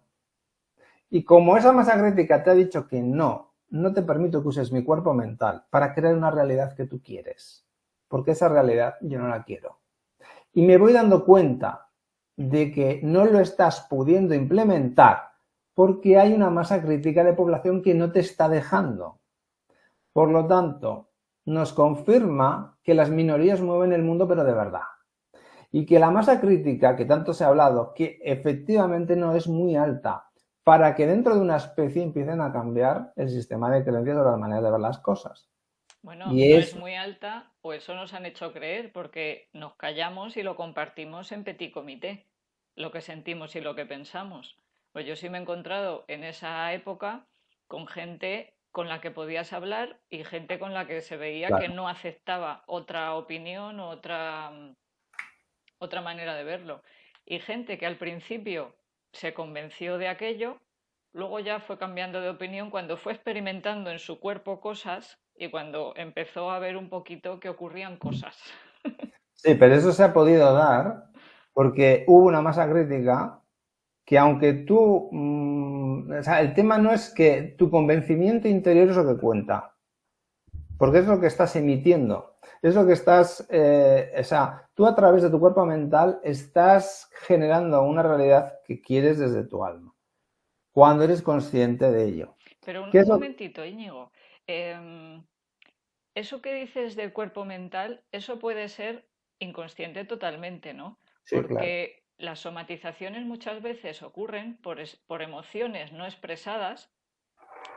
Y como esa masa crítica te ha dicho que no te permito que uses mi cuerpo mental para crear una realidad que tú quieres. Porque esa realidad yo no la quiero. Y me voy dando cuenta de que no lo estás pudiendo implementar porque hay una masa crítica de población que no te está dejando. Por lo tanto, nos confirma que las minorías mueven el mundo, pero de verdad. Y que la masa crítica, que tanto se ha hablado, que efectivamente no es muy alta, para que dentro de una especie empiecen a cambiar el sistema de creencias o las maneras de ver las cosas. Bueno, Y no es es muy alta, o eso nos han hecho creer, porque nos callamos y lo compartimos en petit comité, lo que sentimos y lo que pensamos. Pues yo sí me he encontrado en esa época con gente con la que podías hablar y gente con la que se veía que claro. no aceptaba otra opinión, otra manera de verlo. Y gente que al principio se convenció de aquello, luego ya fue cambiando de opinión cuando fue experimentando en su cuerpo cosas y cuando empezó a ver un poquito que ocurrían cosas. Sí, pero eso se ha podido dar porque hubo una masa crítica que aunque tú, o sea, el tema no es que tu convencimiento interior es lo que cuenta, porque es lo que estás emitiendo, es lo que estás, o sea, tú a través de tu cuerpo mental estás generando una realidad que quieres desde tu alma, cuando eres consciente de ello. Pero ¿Qué un es lo momentito, Íñigo. Eso que dices del cuerpo mental, eso puede ser inconsciente totalmente, ¿no? Sí, claro. Porque las somatizaciones muchas veces ocurren por emociones no expresadas,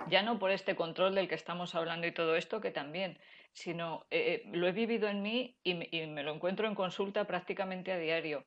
ya no por este control del que estamos hablando y todo esto, que también, sino lo he vivido en mí y me lo encuentro en consulta prácticamente a diario.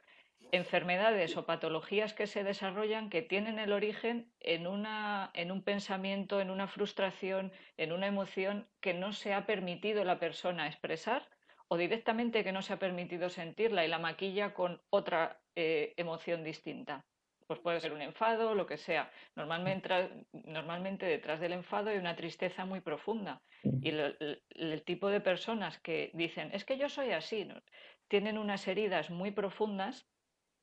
Enfermedades o patologías que se desarrollan que tienen el origen en un pensamiento, en una frustración, en una emoción que no se ha permitido la persona expresar o directamente que no se ha permitido sentirla y la maquilla con otra emoción distinta. Pues puede ser un enfado, lo que sea. Normalmente detrás del enfado hay una tristeza muy profunda. Y el tipo de personas que dicen, es que yo soy así, ¿no? Tienen unas heridas muy profundas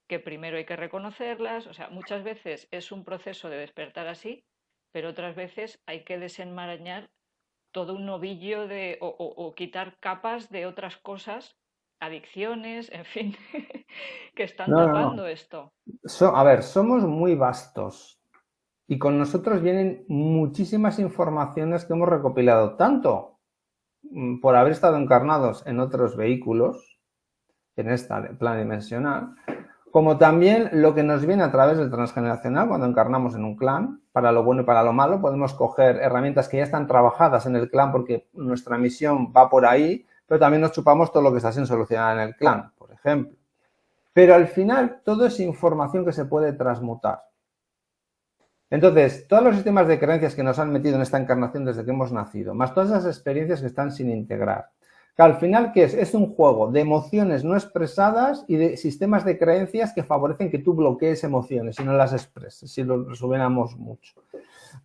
que primero hay que reconocerlas. O sea, muchas veces es un proceso de despertar así, pero otras veces hay que desenmarañar todo un novillo o quitar capas de otras cosas, adicciones, en fin, que están No, no, no. tapando esto. A ver, somos muy vastos y con nosotros vienen muchísimas informaciones que hemos recopilado, tanto por haber estado encarnados en otros vehículos, en esta plan dimensional, como también lo que nos viene a través del transgeneracional cuando encarnamos en un clan, para lo bueno y para lo malo, podemos coger herramientas que ya están trabajadas en el clan porque nuestra misión va por ahí, pero también nos chupamos todo lo que está sin solucionar en el clan, por ejemplo. Pero al final todo es información que se puede transmutar. Entonces, todos los sistemas de creencias que nos han metido en esta encarnación desde que hemos nacido, más todas esas experiencias que están sin integrar, que al final, ¿qué es? Es un juego de emociones no expresadas y de sistemas de creencias que favorecen que tú bloquees emociones y no las expreses, si lo resumiéramos mucho.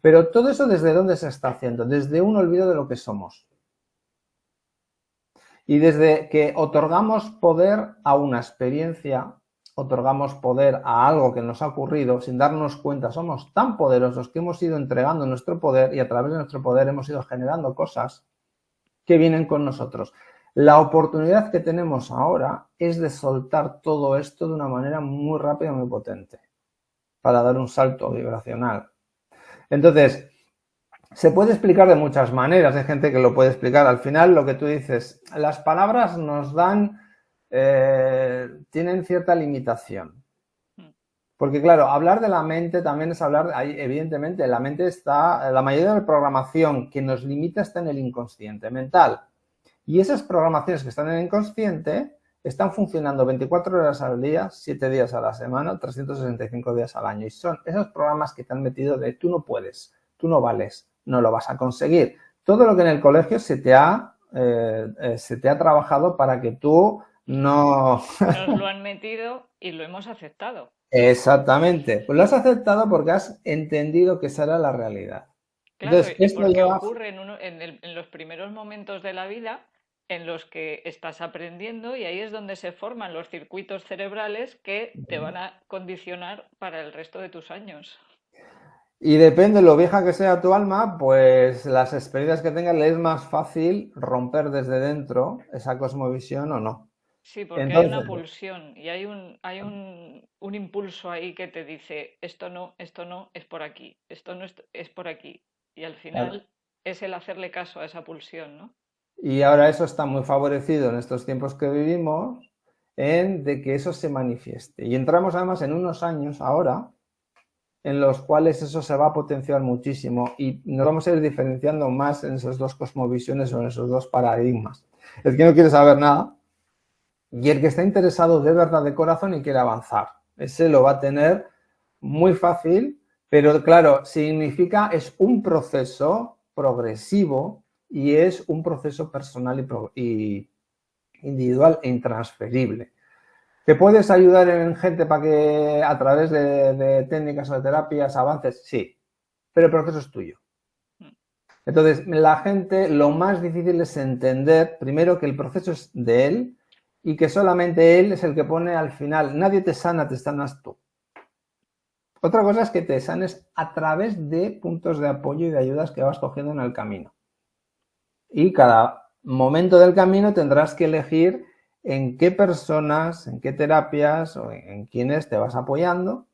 Pero todo eso, ¿desde dónde se está haciendo? Desde un olvido de lo que somos. Y desde que otorgamos poder a una experiencia, otorgamos poder a algo que nos ha ocurrido, sin darnos cuenta, somos tan poderosos que hemos ido entregando nuestro poder y a través de nuestro poder hemos ido generando cosas que vienen con nosotros. La oportunidad que tenemos ahora es de soltar todo esto de una manera muy rápida y muy potente para dar un salto vibracional. Entonces, se puede explicar de muchas maneras, hay gente que lo puede explicar. Al final, lo que tú dices, las palabras nos dan, tienen cierta limitación. Porque claro, hablar de la mente también es hablar, evidentemente, la mente está, la mayoría de la programación que nos limita está en el inconsciente mental. Y esas programaciones que están en el inconsciente están funcionando 24 horas al día, 7 días a la semana, 365 días al año. Y son esos programas que te han metido de tú no puedes, tú no vales, no lo vas a conseguir. Todo lo que en el colegio se te ha trabajado para que tú no... Nos lo han metido y lo hemos aceptado. Exactamente. Pues lo has aceptado porque has entendido que esa era la realidad. Claro, Entonces, y esto porque lleva... ocurre en los primeros momentos de la vida en los que estás aprendiendo y ahí es donde se forman los circuitos cerebrales que te van a condicionar para el resto de tus años. Y depende de lo vieja que sea tu alma, pues las experiencias que tengas le es más fácil romper desde dentro esa cosmovisión o no. Sí, porque hay una Entonces, pulsión y hay un impulso ahí que te dice, esto no, es por aquí, esto no es por aquí. Y al claro. final es el hacerle caso a esa pulsión, ¿no? Y ahora eso está muy favorecido en estos tiempos que vivimos en de que eso se manifieste. Y entramos además en unos años ahora en los cuales eso se va a potenciar muchísimo y nos vamos a ir diferenciando más en esas dos cosmovisiones o en esos dos paradigmas. El que no quiere saber nada y el que está interesado de verdad de corazón y quiere avanzar. Ese lo va a tener muy fácil, pero claro, significa, es un proceso progresivo y es un proceso personal y individual e intransferible. ¿Te puedes ayudar en gente para que a través de técnicas o de terapias avances? Sí, pero el proceso es tuyo. Entonces, la gente, lo más difícil es entender, primero, que el proceso es de él y que solamente él es el que pone al final. Nadie te sana, te sanas tú. Otra cosa es que te sanes a través de puntos de apoyo y de ayudas que vas cogiendo en el camino. Y cada momento del camino tendrás que elegir en qué personas, en qué terapias o en quiénes te vas apoyando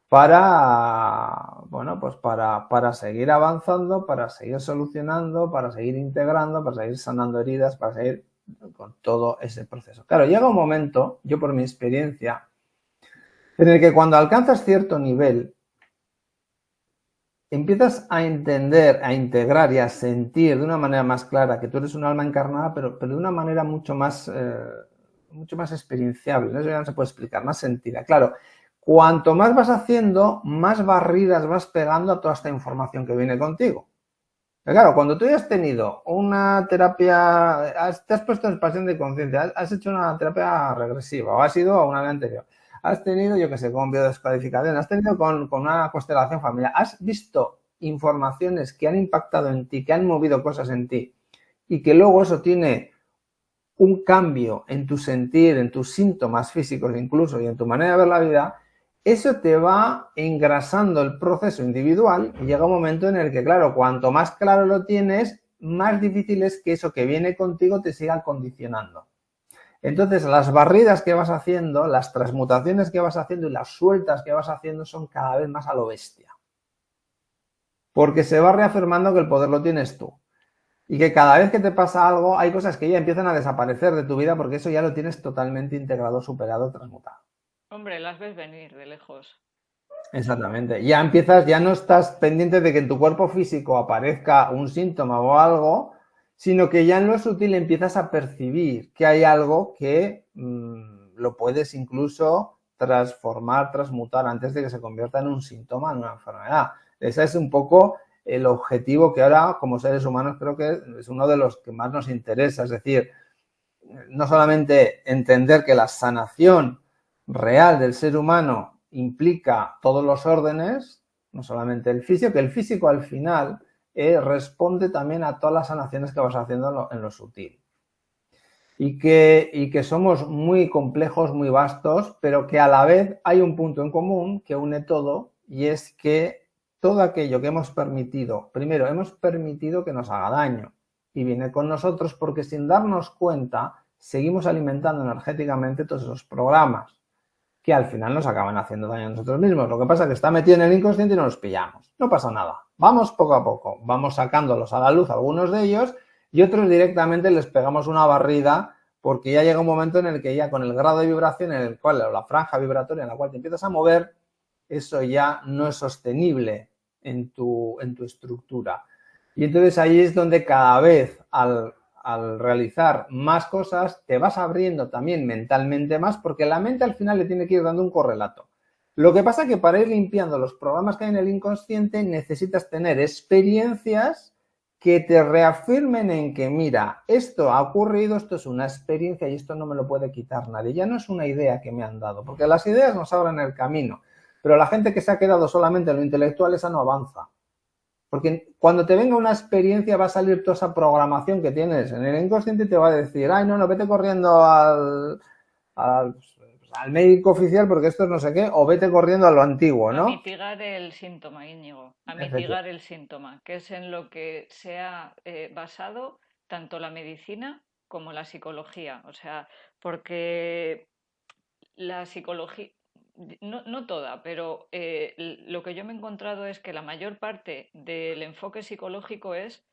para, bueno, pues para seguir avanzando, para seguir solucionando, para seguir integrando, para seguir sanando heridas, para seguir con todo ese proceso. Claro, llega un momento, yo por mi experiencia, en el que cuando alcanzas cierto nivel, empiezas a entender, a integrar y a sentir de una manera más clara que tú eres un alma encarnada, pero de una manera mucho más experienciable, ¿no? Eso ya no se puede explicar, más sentida. Claro, cuanto más vas haciendo, más barridas vas pegando a toda esta información que viene contigo. Pero claro, cuando tú ya has tenido una terapia, te has puesto en expansión de conciencia, has hecho una terapia regresiva o has ido a una vez anterior, has tenido, yo qué sé, con biodescodificación, has tenido con una constelación familiar, has visto informaciones que han impactado en ti, que han movido cosas en ti y que luego eso tiene un cambio en tu sentir, en tus síntomas físicos incluso y en tu manera de ver la vida, eso te va engrasando el proceso individual y llega un momento en el que, claro, cuanto más claro lo tienes, más difícil es que eso que viene contigo te siga condicionando. Entonces, las barridas que vas haciendo, las transmutaciones que vas haciendo y las sueltas que vas haciendo son cada vez más a lo bestia. Porque se va reafirmando que el poder lo tienes tú. Y que cada vez que te pasa algo, hay cosas que ya empiezan a desaparecer de tu vida porque eso ya lo tienes totalmente integrado, superado, transmutado. Hombre, las ves venir de lejos. Exactamente. Ya empiezas, ya no estás pendiente de que en tu cuerpo físico aparezca un síntoma o algo, sino que ya en lo sutil empiezas a percibir que hay algo que lo puedes incluso transformar, transmutar antes de que se convierta en un síntoma, en una enfermedad. Ese es un poco el objetivo que ahora como seres humanos creo que es uno de los que más nos interesa. Es decir, no solamente entender que la sanación real del ser humano implica todos los órdenes, no solamente el físico, que el físico al final responde también a todas las sanaciones que vas haciendo en lo sutil. Y que somos muy complejos, muy vastos, pero que a la vez hay un punto en común que une todo y es que todo aquello que hemos permitido, primero hemos permitido que nos haga daño y viene con nosotros porque sin darnos cuenta seguimos alimentando energéticamente todos esos programas que al final nos acaban haciendo daño a nosotros mismos. Lo que pasa es que está metido en el inconsciente y no nos pillamos. No pasa nada. Vamos poco a poco. Vamos sacándolos a la luz, algunos de ellos, y otros directamente les pegamos una barrida porque ya llega un momento en el que ya con el grado de vibración en el cual, o la franja vibratoria en la cual te empiezas a mover, eso ya no es sostenible en tu estructura. Y entonces ahí es donde cada vez al realizar más cosas te vas abriendo también mentalmente más, porque la mente al final le tiene que ir dando un correlato. Lo que pasa es que para ir limpiando los programas que hay en el inconsciente necesitas tener experiencias que te reafirmen en que, mira, esto ha ocurrido, esto es una experiencia y esto no me lo puede quitar nadie. Ya no es una idea que me han dado, porque las ideas nos abren el camino, pero la gente que se ha quedado solamente en lo intelectual, esa no avanza. Porque cuando te venga una experiencia va a salir toda esa programación que tienes en el inconsciente y te va a decir, ay, no, vete corriendo al médico oficial porque esto es no sé qué, o vete corriendo a lo antiguo, A ¿no? mitigar el síntoma, Íñigo, a mitigar el síntoma, que es en lo que se ha basado tanto la medicina como la psicología. O sea, porque la psicología, no toda, pero lo que yo me he encontrado es que la mayor parte del enfoque psicológico es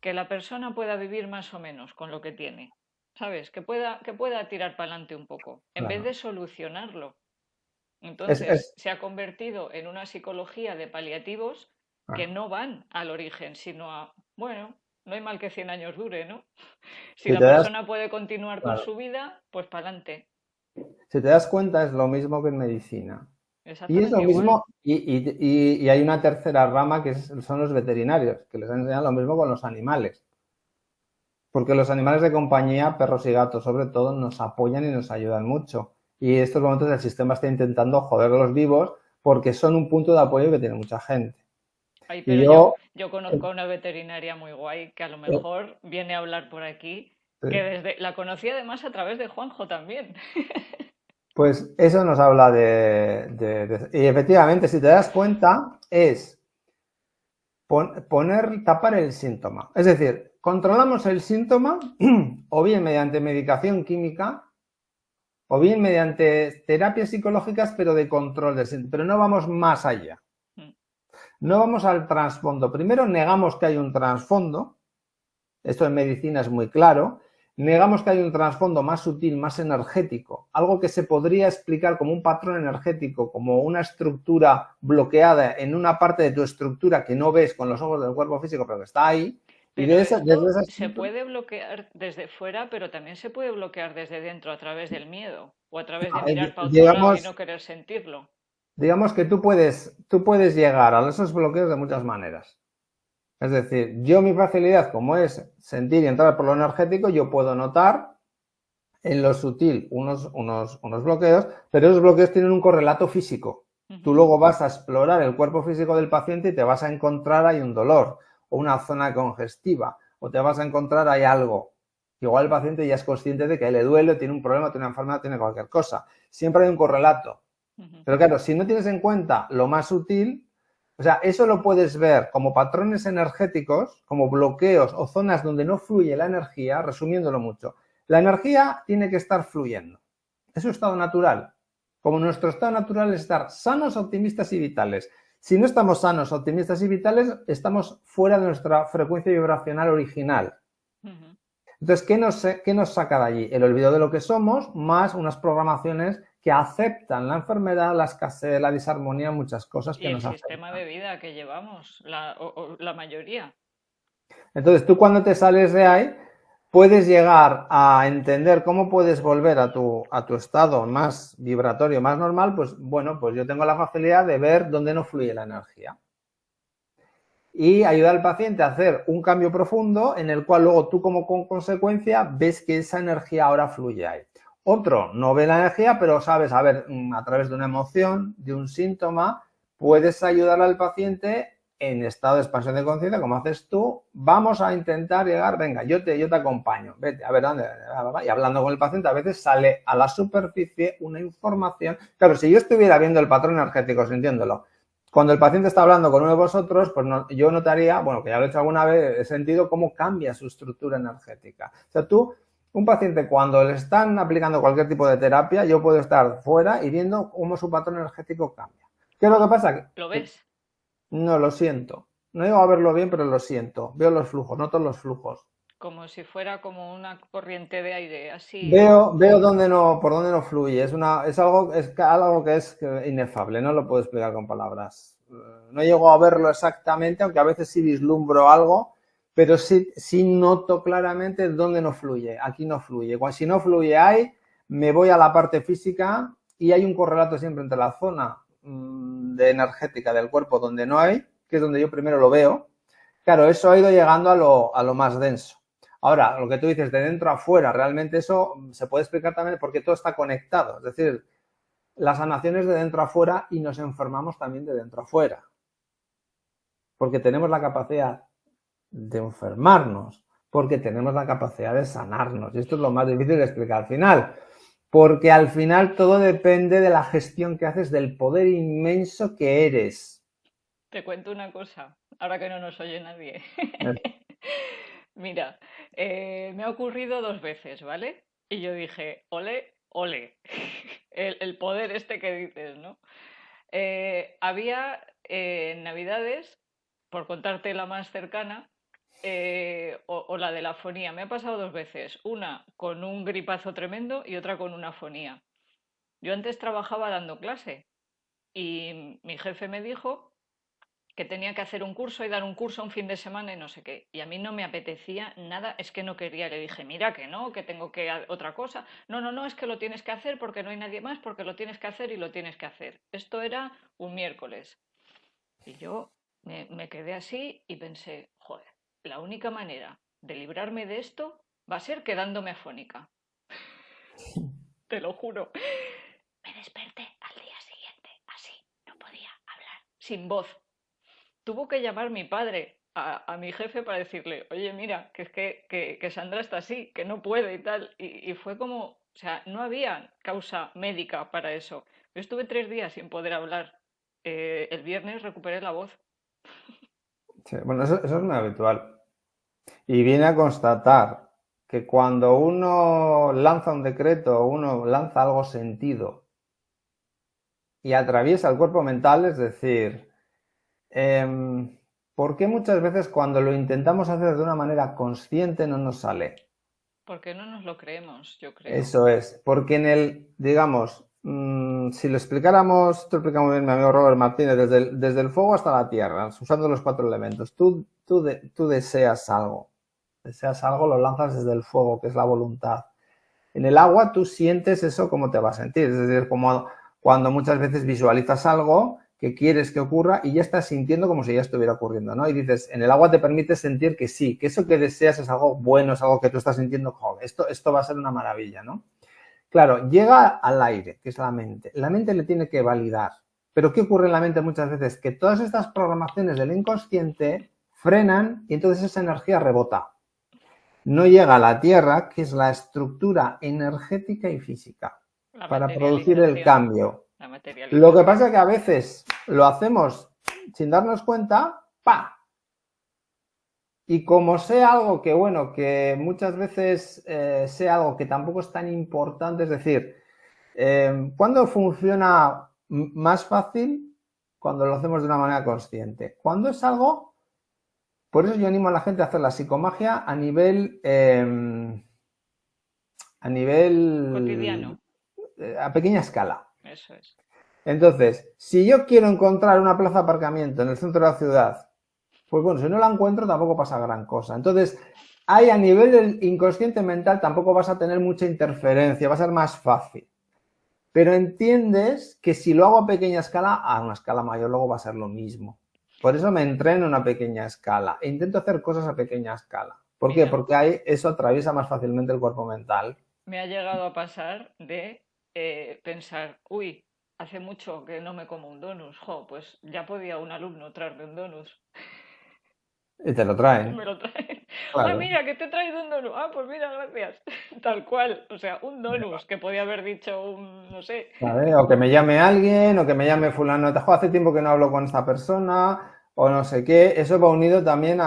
que la persona pueda vivir más o menos con lo que tiene, ¿sabes? Que pueda tirar para adelante un poco, en vez Claro. de solucionarlo. Es, Entonces, es, se ha convertido en una psicología de paliativos que claro. no van al origen, sino a, bueno, no hay mal que 100 años dure, ¿no? Si Si la te das, persona puede continuar con claro, su vida, pues para adelante. si te das cuenta es lo mismo que en medicina. Y es lo Exactamente igual. mismo, y hay una tercera rama que son los veterinarios, que les enseñan lo mismo con los animales. Porque los animales de compañía, perros y gatos sobre todo, nos apoyan y nos ayudan mucho. Y en estos momentos el sistema está intentando joderlos vivos porque son un punto de apoyo que tiene mucha gente. Ay, Y pero yo, yo, yo conozco a una veterinaria muy guay que a lo eh, mejor viene a hablar por aquí, que eh, la conocí además a través de Juanjo también. pues eso nos habla y efectivamente, si te das cuenta, es tapar el síntoma. Es decir, controlamos el síntoma o bien mediante medicación química o bien mediante terapias psicológicas, pero de control del síntoma. Pero no vamos más allá. No vamos al trasfondo. Primero negamos que hay un trasfondo. Esto en medicina es muy claro. Negamos que hay un trasfondo más sutil, más energético, algo que se podría explicar como un patrón energético, como una estructura bloqueada en una parte de tu estructura que no ves con los ojos del cuerpo físico, pero que está ahí. Y Pero desde esto esa se estructura, puede bloquear desde fuera, pero también se puede bloquear desde dentro a través del miedo o a través de mirar para otro lado y digamos, no querer sentirlo. digamos que tú puedes llegar a esos bloqueos de muchas maneras. Es decir, yo mi facilidad, como es sentir y entrar por lo energético, yo puedo notar en lo sutil unos bloqueos, pero esos bloqueos tienen un correlato físico. Tú Ujú. luego vas a explorar el cuerpo físico del paciente y te vas a encontrar ahí un dolor o una zona congestiva o te vas a encontrar ahí algo. Igual el paciente ya es consciente de que le duele, tiene un problema, tiene una enfermedad, tiene cualquier cosa. Siempre hay un correlato. Ujú. Pero claro, si no tienes en cuenta lo más sutil, o sea, eso lo puedes ver como patrones energéticos, como bloqueos o zonas donde no fluye la energía, resumiéndolo mucho. La energía tiene que estar fluyendo. Es su estado natural. Como nuestro estado natural es estar sanos, optimistas y vitales. Si no estamos sanos, optimistas y vitales, estamos fuera de nuestra frecuencia vibracional original. Ujú. Entonces, ¿qué nos saca de allí? El olvido de lo que somos, más unas programaciones que aceptan la enfermedad, la escasez, la disarmonía, muchas cosas Y que el nos sistema afectan. de vida que llevamos, o la mayoría. Entonces, tú cuando te sales de ahí, puedes llegar a entender cómo puedes volver a tu estado más vibratorio, más normal, pues bueno, pues yo tengo la facilidad de ver dónde no fluye la energía. Y ayudar al paciente a hacer un cambio profundo en el cual luego tú como consecuencia ves que esa energía ahora fluye ahí. Otro no ve la energía, pero sabes, a ver, a través de una emoción, de un síntoma, puedes ayudar al paciente en estado de expansión de conciencia, como haces tú. Vamos a intentar llegar, venga, yo te acompaño, vete, a ver dónde. Y hablando con el paciente, a veces sale a la superficie una información. Claro, si yo estuviera viendo el patrón energético, sintiéndolo, cuando el paciente está hablando con uno de vosotros, pues yo notaría, bueno, que ya lo he hecho alguna vez, he sentido cómo cambia su estructura energética. O sea, un paciente, cuando le están aplicando cualquier tipo de terapia, yo puedo estar fuera y viendo cómo su patrón energético cambia. ¿Qué es lo que pasa? ¿Lo Que ves? no lo siento. No llego a verlo bien, pero lo siento. Veo los flujos, noto los flujos. como si fuera como una corriente de aire, así. Veo por dónde no fluye. Es algo que es inefable, no lo puedo explicar con palabras. No llego a verlo exactamente, aunque a veces sí vislumbro algo, pero sí noto claramente dónde no fluye. Aquí no fluye. Si no fluye ahí, me voy a la parte física y hay un correlato siempre entre la zona de energética del cuerpo donde no hay, que es donde yo primero lo veo. Claro, eso ha ido llegando a lo más denso. Ahora, lo que tú dices de dentro a fuera, realmente eso se puede explicar también porque todo está conectado. Es decir, la sanación es de dentro a fuera y nos enfermamos también de dentro a fuera. Porque tenemos la capacidad de enfermarnos, porque tenemos la capacidad de sanarnos. Y esto es lo más difícil de explicar al final. Porque al final todo depende de la gestión que haces del poder inmenso que eres. Te cuento una cosa, ahora que no nos oye nadie. Mira, me ha ocurrido 2 veces, ¿vale? Y yo dije, ole, ole, el poder este que dices, ¿no? Había Navidades, por contarte la más cercana, o la de la fonía. Me ha pasado 2 veces, una con un gripazo tremendo y otra con una fonía. Yo antes trabajaba dando clase y mi jefe me dijo que tenía que hacer un curso y dar un curso un fin de semana y no sé qué. Y a mí no me apetecía nada, es que no quería. Le dije, mira que no, que tengo que otra cosa. No, no, no, es que lo tienes que hacer porque no hay nadie más, porque lo tienes que hacer y lo tienes que hacer. Esto era un miércoles. Y yo me quedé así y pensé, joder, la única manera de librarme de esto va a ser quedándome afónica. Te lo juro. Me desperté al día siguiente, así, no podía hablar, sin voz. Tuvo que llamar mi padre a mi jefe para decirle, oye, mira, que es que Sandra está así, que no puede y tal. Y fue como, o sea, no había causa médica para eso. Yo estuve 3 días sin poder hablar. El viernes recuperé la voz. Sí, bueno, eso es muy habitual. Y viene a constatar que cuando uno lanza un decreto, uno lanza algo sentido y atraviesa el cuerpo mental, es decir, ¿por qué muchas veces cuando lo intentamos hacer de una manera consciente no nos sale? Porque no nos lo creemos, yo creo. Eso es, porque digamos, si lo explicáramos, esto lo explica muy bien mi amigo Robert Martínez, desde el fuego hasta la tierra, usando los 4 elementos, tú deseas algo, lo lanzas desde el fuego, que es la voluntad. En el agua tú sientes eso, cómo te va a sentir, es decir, como cuando muchas veces visualizas algo que quieres que ocurra y ya estás sintiendo como si ya estuviera ocurriendo, ¿no? Y dices, en el agua te permite sentir que sí, que eso que deseas es algo bueno, es algo que tú estás sintiendo, joder, esto va a ser una maravilla, ¿no? Claro, llega al aire, que es la mente. La mente le tiene que validar. Pero ¿qué ocurre en la mente muchas veces? Que todas estas programaciones del inconsciente frenan y entonces esa energía rebota. No llega a la Tierra, que es la estructura energética y física, La para producir el materialización. cambio. La Lo que materialización. pasa es que a veces lo hacemos sin darnos cuenta, ¡pa! Y como sea algo que, bueno, que muchas veces sea algo que tampoco es tan importante, es decir, ¿cuándo funciona más fácil? Cuando lo hacemos de una manera consciente. Cuando es algo, por eso yo animo a la gente a hacer la psicomagia Cotidiano. a pequeña escala. Eso es. Entonces, si yo quiero encontrar una plaza de aparcamiento en el centro de la ciudad, pues bueno, si no la encuentro tampoco pasa gran cosa. Entonces, ahí a nivel del inconsciente mental tampoco vas a tener mucha interferencia, va a ser más fácil. Pero entiendes que si lo hago a pequeña escala, a una escala mayor luego va a ser lo mismo. Por eso me entreno en una pequeña escala e intento hacer cosas a pequeña escala. ¿Por qué? Mira, Porque ahí eso atraviesa más fácilmente el cuerpo mental. me ha llegado a pasar de pensar, uy, hace mucho que no me como un donus. Jo, pues ya podía un alumno traerme un donus. Y te lo Y traen, me lo traen. Ay, claro. mira, que te he traído un donus. Ah, pues mira, gracias. Tal cual. O sea, un donus que podía haber dicho un, no sé. ¿Vale? O que me llame alguien, o que me llame fulano, hace tiempo que no hablo con esta persona, o no sé qué. Eso va unido también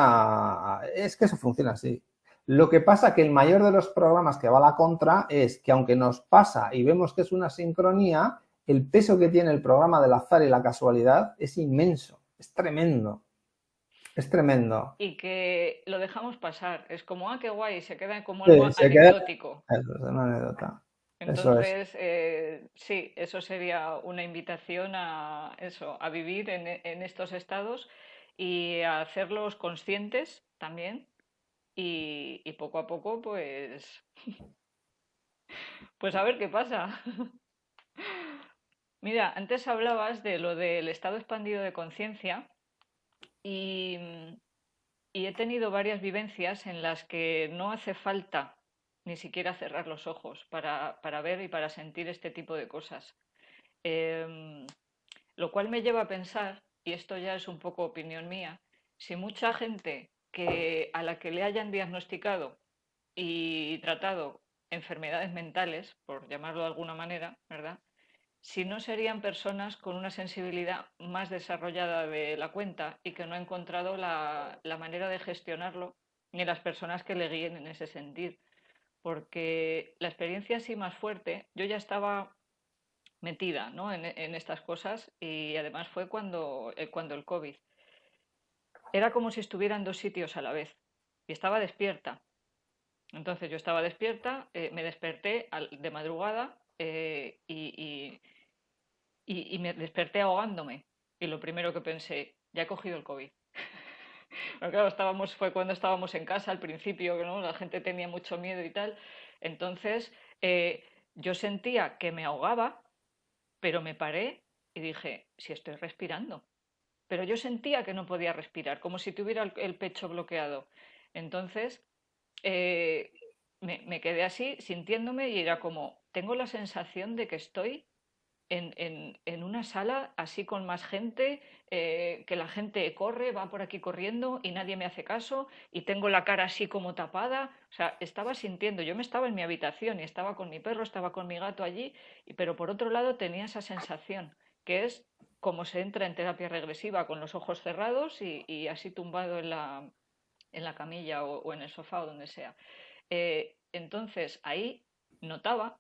Es que eso funciona así. Lo que pasa que el mayor de los programas que va a la contra es que aunque nos pasa y vemos que es una sincronía, el peso que tiene el programa del azar y la casualidad es inmenso, es tremendo. Es tremendo. y que lo dejamos pasar. Es como, qué guay, se queda como algo Sí, se queda. anecdótico. Eso es una anécdota. Eso es. Entonces, sí, eso sería una invitación a eso, a vivir en estos estados y a hacerlos conscientes también y poco a poco, pues a ver qué pasa. Mira, antes hablabas de lo del estado expandido de conciencia y, y he tenido varias vivencias en las que no hace falta ni siquiera cerrar los ojos para ver y para sentir este tipo de cosas. Em, Lo cual me lleva a pensar, y esto ya es un poco opinión mía, si mucha gente a la que le hayan diagnosticado y tratado enfermedades mentales, por llamarlo de alguna manera, ¿verdad? Si no serían personas con una sensibilidad más desarrollada de la cuenta y que no ha encontrado la manera de gestionarlo, ni las personas que le guíen en ese sentido. Porque la experiencia así más fuerte, yo ya estaba metida, ¿no? en estas cosas y además fue cuando el COVID. Era como si estuviera en dos sitios a la vez y estaba despierta. Entonces yo estaba despierta, me desperté de madrugada y me desperté ahogándome. Y lo primero que pensé, ya he cogido el COVID. Pero claro, fue cuando estábamos en casa al principio, ¿no? La gente tenía mucho miedo y tal. Entonces yo sentía que me ahogaba, pero me paré y dije, si estoy respirando. Pero yo sentía que no podía respirar, como si tuviera el pecho bloqueado. Entonces eh, me quedé así, sintiéndome, y era como, tengo la sensación de que estoy en una sala así con más gente, que la gente corre, va por aquí corriendo y nadie me hace caso y tengo la cara así como tapada. O sea, estaba sintiendo, yo me estaba en mi habitación y estaba con mi perro, estaba con mi gato allí, pero por otro lado tenía esa sensación, que es como se entra en terapia regresiva con los ojos cerrados y así tumbado en la camilla o en el sofá o donde sea. Entonces ahí notaba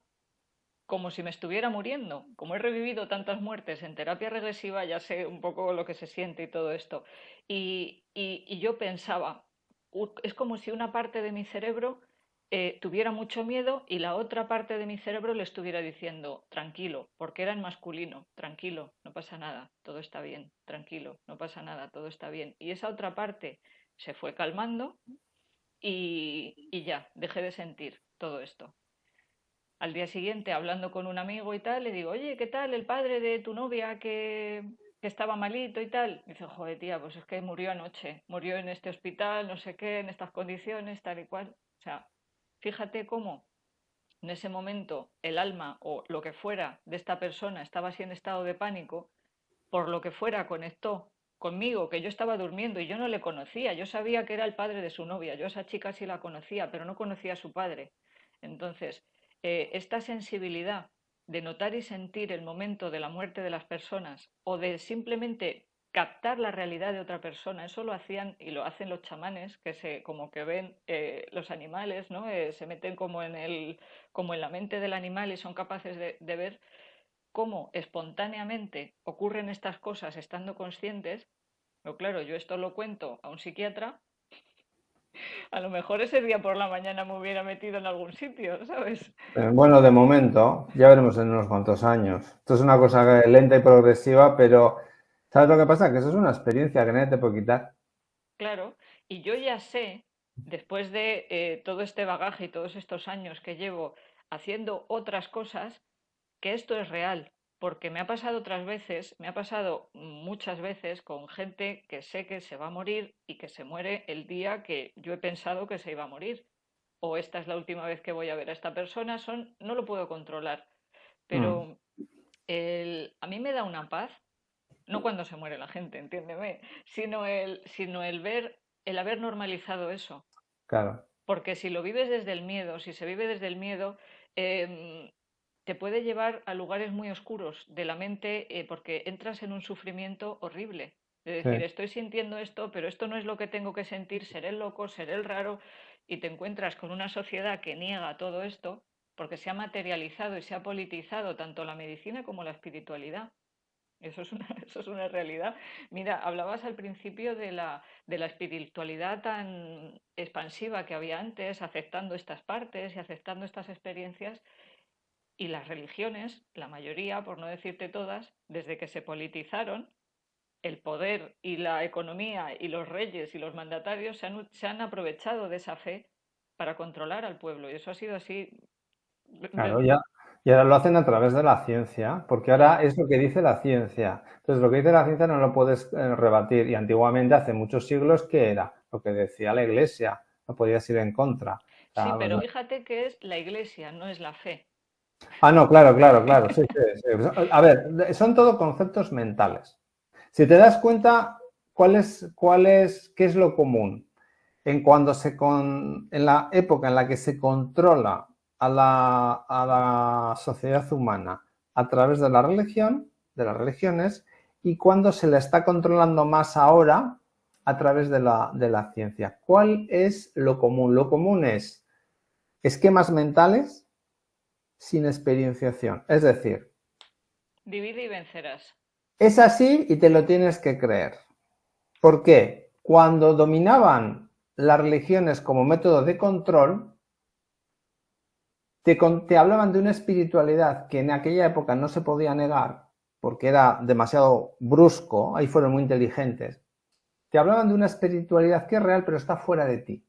como si me estuviera muriendo. Como he revivido tantas muertes en terapia regresiva, ya sé un poco lo que se siente y todo esto. Y yo pensaba, es como si una parte de mi cerebro tuviera mucho miedo y la otra parte de mi cerebro le estuviera diciendo, tranquilo, porque era en masculino, tranquilo, no pasa nada, todo está bien, tranquilo, no pasa nada, todo está bien. Y esa otra parte se fue calmando y ya, dejé de sentir todo esto. Al día siguiente, hablando con un amigo y tal, le digo, oye, ¿qué tal el padre de tu novia que estaba malito y tal? Y dice, joder, tía, pues es que murió anoche, murió en este hospital, no sé qué, en estas condiciones, tal y cual. O sea, fíjate cómo en ese momento el alma o lo que fuera de esta persona estaba así en estado de pánico, por lo que fuera conectó conmigo, que yo estaba durmiendo y yo no le conocía, yo sabía que era el padre de su novia, yo a esa chica sí la conocía, pero no conocía a su padre. Entonces, esta sensibilidad de notar y sentir el momento de la muerte de las personas o de simplemente captar la realidad de otra persona, eso lo hacían y lo hacen los chamanes, que como que ven los animales, ¿no? Se meten como en la mente del animal y son capaces de ver cómo espontáneamente ocurren estas cosas estando conscientes. Pero claro, yo esto lo cuento a un psiquiatra, a lo mejor ese día por la mañana me hubiera metido en algún sitio, ¿sabes? Bueno, de momento, ya veremos en unos cuantos años. Esto es una cosa lenta y progresiva, pero ¿sabes lo que pasa? Que eso es una experiencia que nadie te puede quitar. Claro, y yo ya sé, después de todo este bagaje y todos estos años que llevo haciendo otras cosas, que esto es real, porque me ha pasado otras veces, me ha pasado muchas veces con gente que sé que se va a morir y que se muere el día que yo he pensado que se iba a morir. O esta es la última vez que voy a ver a esta persona, no lo puedo controlar, Mm, pero a mí me da una paz, no cuando se muere la gente, entiéndeme, sino el ver, el haber normalizado eso. claro. Porque si lo vives desde el miedo, si se vive desde el miedo, te puede llevar a lugares muy oscuros de la mente, porque entras en un sufrimiento horrible. De Sí. decir, estoy sintiendo esto, pero esto no es lo que tengo que sentir, seré el loco, seré el raro, y te encuentras con una sociedad que niega todo esto, porque se ha materializado y se ha politizado tanto la medicina como la espiritualidad. Eso es una realidad. Mira, hablabas al principio de la espiritualidad tan expansiva que había antes, aceptando estas partes y aceptando estas experiencias. Y las religiones, la mayoría, por no decirte todas, desde que se politizaron, el poder y la economía y los reyes y los mandatarios se han aprovechado de esa fe para controlar al pueblo. Y eso ha sido así. Claro, ya. Y ahora lo hacen a través de la ciencia, porque ahora es lo que dice la ciencia. Entonces, lo que dice la ciencia no lo puedes rebatir. Y antiguamente, hace muchos siglos, ¿qué era? Lo que decía la Iglesia. No podías ir en contra. O Sí, sea, pues, pero fíjate que es la iglesia, no es la fe. no, claro, claro, claro. Sí, sí, sí. A ver, son todo conceptos mentales. Si te das cuenta, qué es lo común? En la época en la que se controla a la sociedad humana a través de la religión, de las religiones, y cuando se la está controlando más ahora a través de la ciencia. ¿Cuál es lo común? Lo común es esquemas mentales sin experienciación. Es decir, Divide y vencerás. es así y te lo tienes que creer. ¿Por qué? Cuando dominaban las religiones como método de control, te hablaban de una espiritualidad que en aquella época no se podía negar porque era demasiado brusco, ahí fueron muy inteligentes. Te hablaban de una espiritualidad que es real pero está fuera de ti,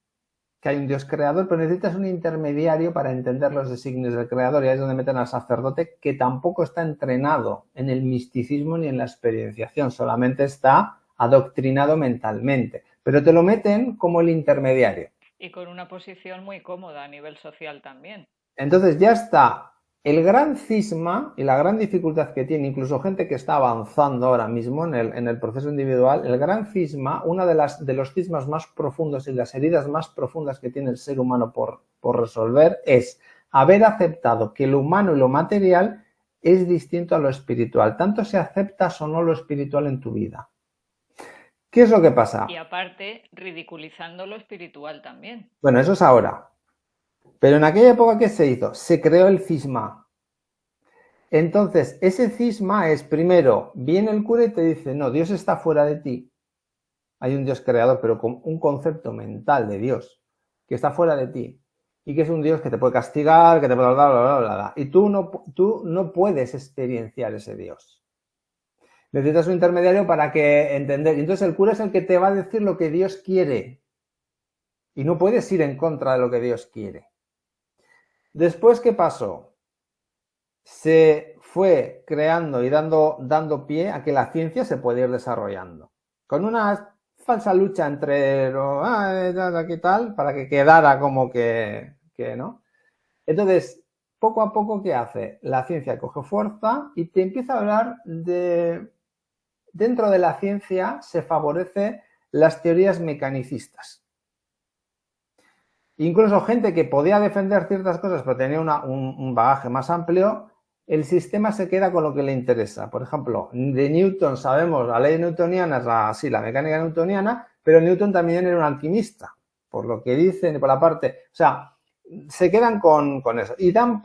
que hay un Dios creador, pero necesitas un intermediario para entender los designios del creador, y ahí es donde meten al sacerdote, que tampoco está entrenado en el misticismo ni en la experienciación, solamente está adoctrinado mentalmente, pero te lo meten como el intermediario. Y con una posición muy cómoda a nivel social también. Entonces ya está el gran cisma y la gran dificultad que tiene incluso gente que está avanzando ahora mismo en el proceso individual, el gran cisma, una de los cismas más profundos y las heridas más profundas que tiene el ser humano por resolver es haber aceptado que lo humano y lo material es distinto a lo espiritual, tanto si aceptas o no lo espiritual en tu vida. ¿Qué es lo que pasa? Y aparte, ridiculizando lo espiritual también. Bueno, eso es ahora. Pero en aquella época, ¿qué se hizo? Se creó el cisma. Entonces, ese cisma es, primero, viene el cura y te dice, no, Dios está fuera de ti. Hay un Dios creador, pero con un concepto mental de Dios, que está fuera de ti. Y que es un Dios que te puede castigar, que te puede bla, bla, bla, bla, bla. Y tú no puedes experienciar ese Dios. Necesitas un intermediario para que entender. Y entonces el cura es el que te va a decir lo que Dios quiere. Y no puedes ir en contra de lo que Dios quiere. Después, ¿qué pasó? Se fue creando y dando pie a que la ciencia se puede ir desarrollando. Con una falsa lucha entre ¿qué tal? Para que quedara como que ¿no? Entonces, poco a poco, ¿qué hace? La ciencia coge fuerza y te empieza a hablar de... Dentro de la ciencia se favorece las teorías mecanicistas. Incluso gente que podía defender ciertas cosas pero tenía un bagaje más amplio, el sistema se queda con lo que le interesa. Por ejemplo, de Newton sabemos, la ley newtoniana es la mecánica newtoniana, pero Newton también era un alquimista, por lo que dicen, por la parte, o sea, se quedan con eso y dan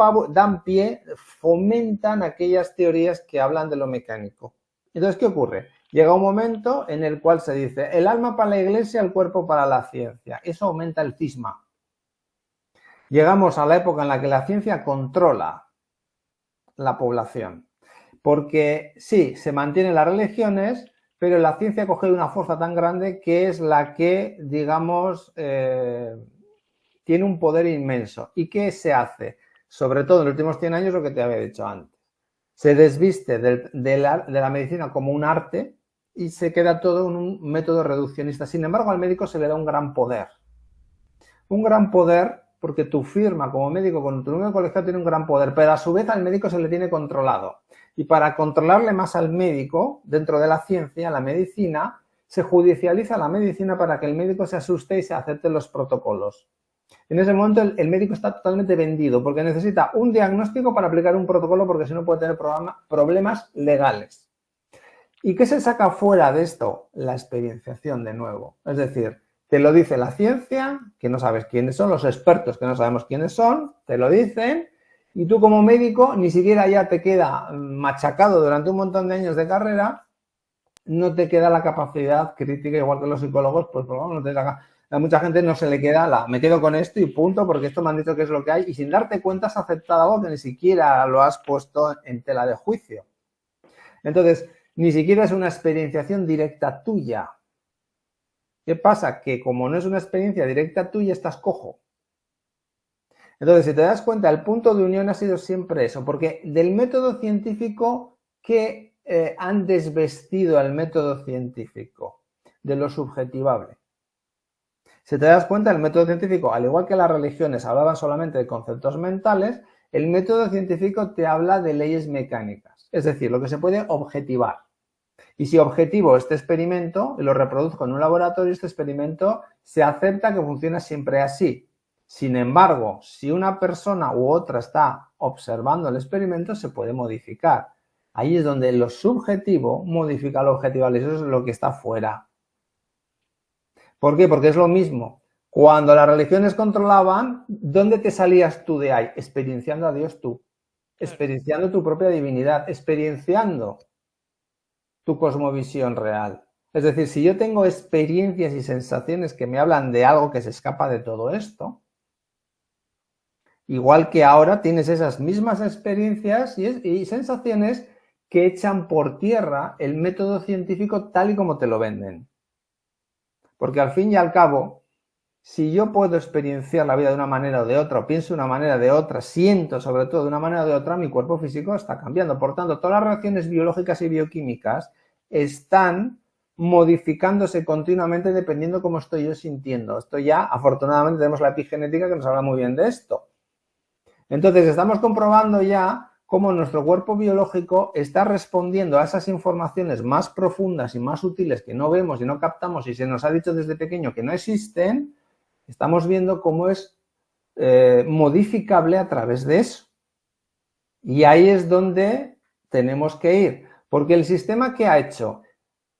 pie, fomentan aquellas teorías que hablan de lo mecánico. Entonces, ¿qué ocurre? Llega un momento en el cual se dice, el alma para la iglesia, el cuerpo para la ciencia. Eso aumenta el cisma. Llegamos a la época en la que la ciencia controla la población. Porque sí, se mantienen las religiones, pero la ciencia coge una fuerza tan grande que es la que, digamos, tiene un poder inmenso. ¿Y qué se hace? Sobre todo en los últimos 100 años, lo que te había dicho antes. Se desviste de la medicina como un arte y se queda todo en un método reduccionista. Sin embargo, al médico se le da un gran poder. Un gran poder porque tu firma como médico con tu número de colegiado tiene un gran poder, pero a su vez al médico se le tiene controlado. Y para controlarle más al médico, dentro de la ciencia, la medicina, se judicializa la medicina para que el médico se asuste y se acepten los protocolos. En ese momento el médico está totalmente vendido porque necesita un diagnóstico para aplicar un protocolo porque si no puede tener problemas legales. ¿Y qué se saca fuera de esto? La experienciación de nuevo. Es decir, te lo dice la ciencia, que no sabes quiénes son, los expertos que no sabemos quiénes son, te lo dicen Y tú como médico ni siquiera ya te queda machacado durante un montón de años de carrera, no te queda la capacidad crítica, igual que los psicólogos, pues por lo menos no te da. A mucha gente no se le queda me quedo con esto y punto, porque esto me han dicho que es lo que hay, y sin darte cuenta has aceptado algo que ni siquiera lo has puesto en tela de juicio. Entonces, ni siquiera es una experienciación directa tuya. ¿Qué pasa? Que como no es una experiencia directa tuya, estás cojo. Entonces, si te das cuenta, el punto de unión ha sido siempre eso, porque del método científico que han desvestido al método científico de lo subjetivable. Si te das cuenta, el método científico, al igual que las religiones hablaban solamente de conceptos mentales, el método científico te habla de leyes mecánicas, es decir, lo que se puede objetivar. Y si objetivo este experimento y lo reproduzco en un laboratorio, este experimento se acepta que funciona siempre así. Sin embargo, si una persona u otra está observando el experimento, se puede modificar. Ahí es donde lo subjetivo modifica lo objetivo, y eso es lo que está fuera. ¿Por qué? Porque es lo mismo. Cuando las religiones controlaban, ¿dónde te salías tú de ahí? Experienciando a Dios tú, experienciando tu propia divinidad, experienciando tu cosmovisión real. Es decir, si yo tengo experiencias y sensaciones que me hablan de algo que se escapa de todo esto, igual que ahora tienes esas mismas experiencias y sensaciones que echan por tierra el método científico tal y como te lo venden. Porque al fin y al cabo, si yo puedo experienciar la vida de una manera o de otra, o pienso de una manera o de otra, siento sobre todo de una manera o de otra, mi cuerpo físico está cambiando. Por tanto, todas las reacciones biológicas y bioquímicas están modificándose continuamente dependiendo cómo estoy yo sintiendo. Esto ya, afortunadamente, tenemos la epigenética que nos habla muy bien de esto. Entonces, estamos comprobando ya cómo nuestro cuerpo biológico está respondiendo a esas informaciones más profundas y más útiles que no vemos y no captamos y se nos ha dicho desde pequeño que no existen. Estamos viendo cómo es modificable a través de eso. Y ahí es donde tenemos que ir. Porque el sistema que ha hecho,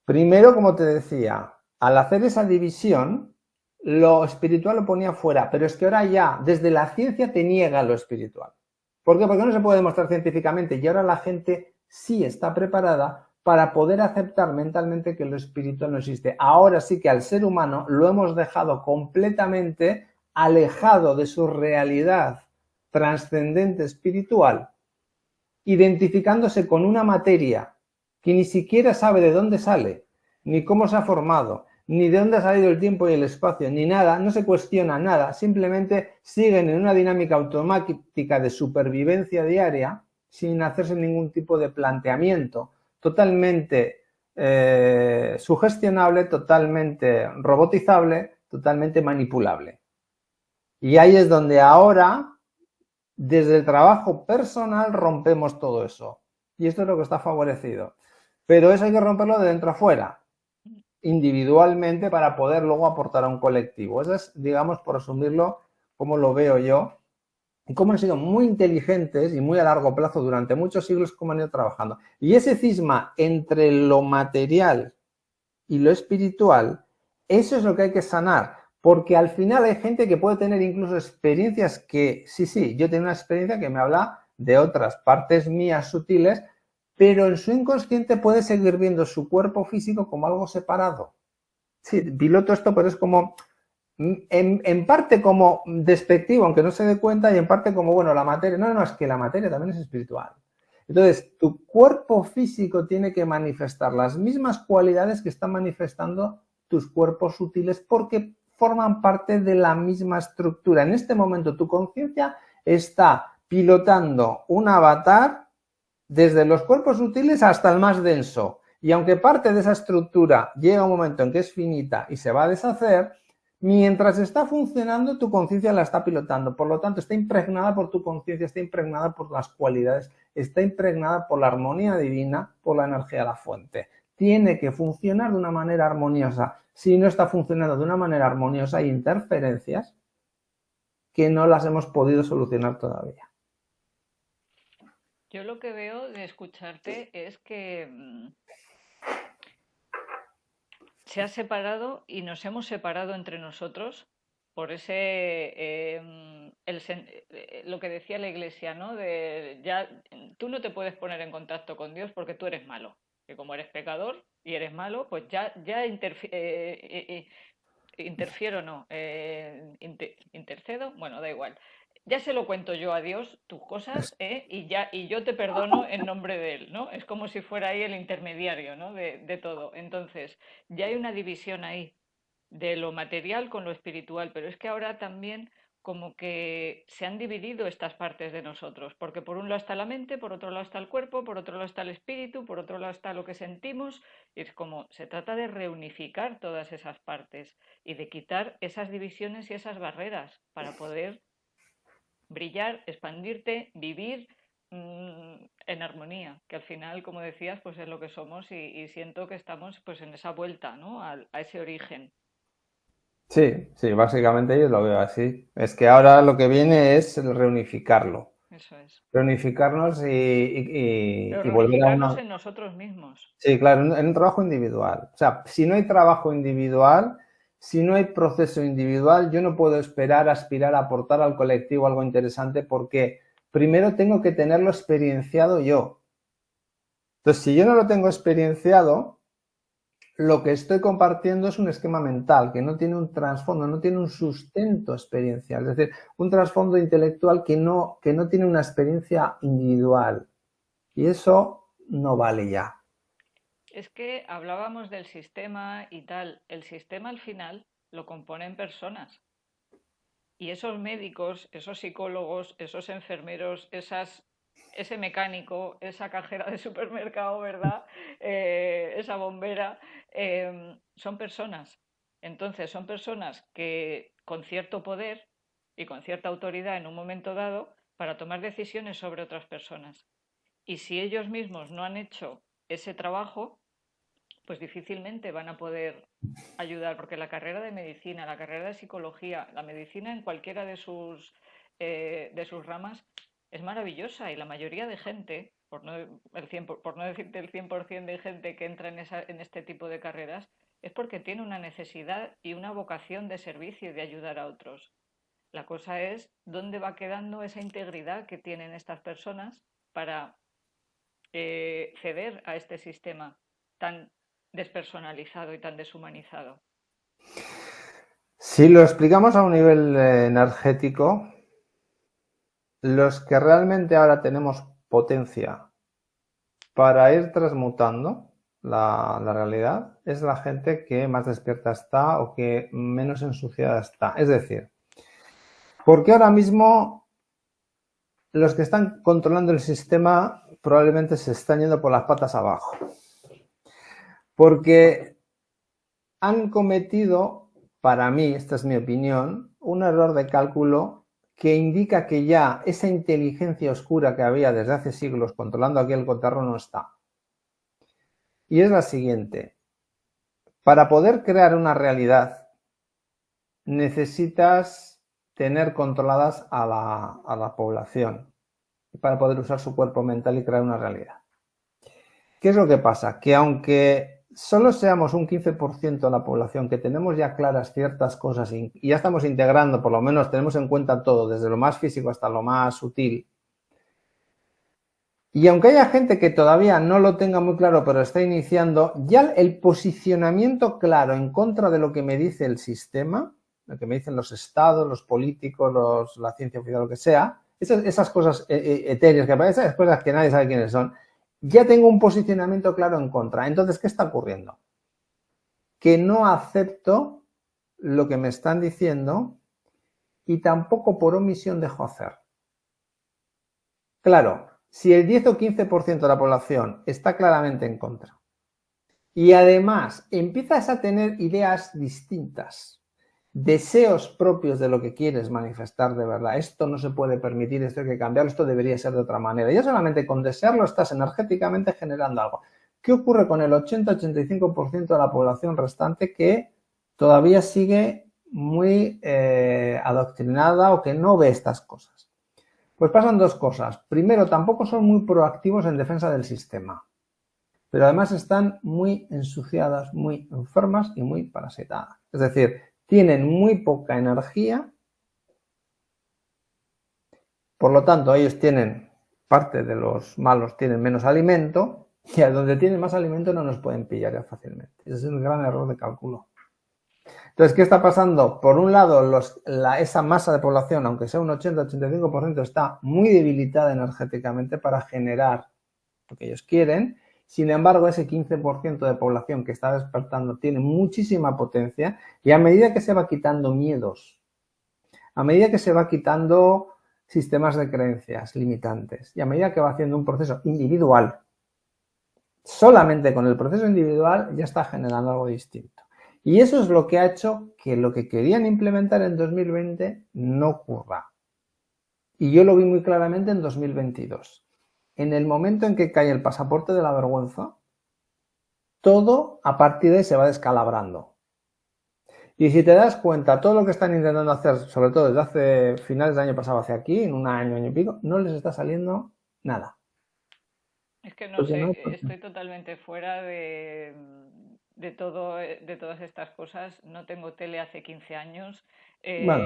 primero, como te decía, al hacer esa división, lo espiritual lo ponía fuera, pero es que ahora ya, desde la ciencia, te niega lo espiritual. ¿Por qué? Porque no se puede demostrar científicamente y ahora la gente sí está preparada para poder aceptar mentalmente que lo espiritual no existe. Ahora sí que al ser humano lo hemos dejado completamente alejado de su realidad trascendente espiritual, identificándose con una materia que ni siquiera sabe de dónde sale, ni cómo se ha formado, ni de dónde ha salido el tiempo y el espacio, ni nada, no se cuestiona nada, simplemente siguen en una dinámica automática de supervivencia diaria sin hacerse ningún tipo de planteamiento, totalmente sugestionable, totalmente robotizable, totalmente manipulable. Y ahí es donde ahora, desde el trabajo personal, rompemos todo eso. Y esto es lo que está favorecido. Pero eso hay que romperlo de dentro a fuera, individualmente, para poder luego aportar a un colectivo. Eso es, digamos, por resumirlo, como lo veo yo, y cómo han sido muy inteligentes y muy a largo plazo durante muchos siglos, cómo han ido trabajando. Y ese cisma entre lo material y lo espiritual, eso es lo que hay que sanar. Porque al final hay gente que puede tener incluso experiencias que, sí, yo tengo una experiencia que me habla de otras partes mías sutiles, pero en su inconsciente puede seguir viendo su cuerpo físico como algo separado. Sí, piloto esto, pero es como, en parte como despectivo, aunque no se dé cuenta, y en parte como, bueno, la materia, no, es que la materia también es espiritual. Entonces, tu cuerpo físico tiene que manifestar las mismas cualidades que están manifestando tus cuerpos sutiles porque forman parte de la misma estructura. En este momento, tu conciencia está pilotando un avatar desde los cuerpos sutiles hasta el más denso. Y aunque parte de esa estructura llega un momento en que es finita y se va a deshacer, mientras está funcionando, tu conciencia la está pilotando. Por lo tanto, está impregnada por tu conciencia, está impregnada por las cualidades, está impregnada por la armonía divina, por la energía de la fuente. Tiene que funcionar de una manera armoniosa. Si no está funcionando de una manera armoniosa, hay interferencias que no las hemos podido solucionar todavía. Yo lo que veo de escucharte es que se ha separado y nos hemos separado entre nosotros por ese lo que decía la Iglesia, ¿no? De ya tú no te puedes poner en contacto con Dios porque tú eres malo. Que como eres pecador y eres malo, pues ya interfiero, no, intercedo, bueno, da igual. Ya se lo cuento yo a Dios, tus cosas, y yo te perdono en nombre de Él, ¿no? Es como si fuera ahí el intermediario, ¿no? De todo. Entonces, ya hay una división ahí de lo material con lo espiritual, pero es que ahora también como que se han dividido estas partes de nosotros, porque por un lado está la mente, por otro lado está el cuerpo, por otro lado está el espíritu, por otro lado está lo que sentimos, y es como se trata de reunificar todas esas partes y de quitar esas divisiones y esas barreras para poder brillar, expandirte, vivir en armonía, que al final, como decías, pues es lo que somos y siento que estamos pues en esa vuelta, ¿no? A ese origen. Sí, sí, básicamente yo lo veo así. Es que ahora lo que viene es el reunificarlo. Eso es. Reunificarnos Pero y volver a reunificarnos una... en nosotros mismos. Sí, claro, en un trabajo individual. O sea, si no hay trabajo individual, si no hay proceso individual, yo no puedo esperar, aspirar a aportar al colectivo algo interesante porque primero tengo que tenerlo experienciado yo. Entonces, si yo no lo tengo experienciado, lo que estoy compartiendo es un esquema mental que no tiene un trasfondo, no tiene un sustento experiencial, es decir, un trasfondo intelectual que no tiene una experiencia individual. Y eso no vale ya. Es que hablábamos del sistema y tal. El sistema al final lo componen personas. Y esos médicos, esos psicólogos, esos enfermeros, ese mecánico, esa cajera de supermercado, ¿verdad? Esa bombera, son personas. Entonces, son personas que con cierto poder y con cierta autoridad en un momento dado para tomar decisiones sobre otras personas. Y si ellos mismos no han hecho ese trabajo, pues difícilmente van a poder ayudar, porque la carrera de medicina, la carrera de psicología, la medicina en cualquiera de sus ramas es maravillosa y la mayoría de gente, por no decirte el 100% de gente que entra en este tipo de carreras, es porque tiene una necesidad y una vocación de servicio y de ayudar a otros. La cosa es dónde va quedando esa integridad que tienen estas personas para ceder a este sistema tan despersonalizado y tan deshumanizado. Si lo explicamos a un nivel energético, los que realmente ahora tenemos potencia para ir transmutando la realidad es la gente que más despierta está o que menos ensuciada está. Es decir, porque ahora mismo los que están controlando el sistema probablemente se están yendo por las patas abajo. Porque han cometido, para mí, esta es mi opinión, un error de cálculo que indica que ya esa inteligencia oscura que había desde hace siglos controlando aquí el cotarro no está. Y es la siguiente. Para poder crear una realidad necesitas tener controladas a la población para poder usar su cuerpo mental y crear una realidad. ¿Qué es lo que pasa? Que aunque solo seamos un 15% de la población que tenemos ya claras ciertas cosas y ya estamos integrando, por lo menos tenemos en cuenta todo, desde lo más físico hasta lo más sutil, y aunque haya gente que todavía no lo tenga muy claro, pero está iniciando, ya el posicionamiento claro en contra de lo que me dice el sistema, lo que me dicen los estados, los políticos, la ciencia oficial, lo que sea, esas cosas etéreas que aparecen, esas cosas que nadie sabe quiénes son, ya tengo un posicionamiento claro en contra. Entonces, ¿qué está ocurriendo? Que no acepto lo que me están diciendo y tampoco por omisión dejo hacer. Claro, si el 10 o 15% de la población está claramente en contra y además empiezas a tener ideas distintas, deseos propios de lo que quieres manifestar de verdad, esto no se puede permitir, esto hay que cambiarlo, esto debería ser de otra manera, ya solamente con desearlo estás energéticamente generando algo. ¿Qué ocurre con el 80-85% de la población restante que todavía sigue muy adoctrinada o que no ve estas cosas? Pues pasan dos cosas. Primero, tampoco son muy proactivos en defensa del sistema, pero además están muy ensuciadas, muy enfermas y muy parasitadas. Es decir, tienen muy poca energía, por lo tanto ellos tienen, parte de los malos tienen menos alimento, y a donde tienen más alimento no nos pueden pillar ya fácilmente. Ese es un gran error de cálculo. Entonces, ¿qué está pasando? Por un lado, esa masa de población, aunque sea un 80-85%, está muy debilitada energéticamente para generar lo que ellos quieren. Sin embargo, ese 15% de población que está despertando tiene muchísima potencia, y a medida que se va quitando miedos, a medida que se va quitando sistemas de creencias limitantes, y a medida que va haciendo un proceso individual, solamente con el proceso individual ya está generando algo distinto. Y eso es lo que ha hecho que lo que querían implementar en 2020 no ocurra. Y yo lo vi muy claramente en 2022. En el momento en que cae el pasaporte de la vergüenza, todo a partir de ahí se va descalabrando. Y si te das cuenta, todo lo que están intentando hacer, sobre todo desde hace finales del año pasado hacia aquí, en un año y pico, no les está saliendo nada. Es que no Porque no hay sé, estoy totalmente fuera de todo, de todas estas cosas. No tengo tele hace 15 años. bueno,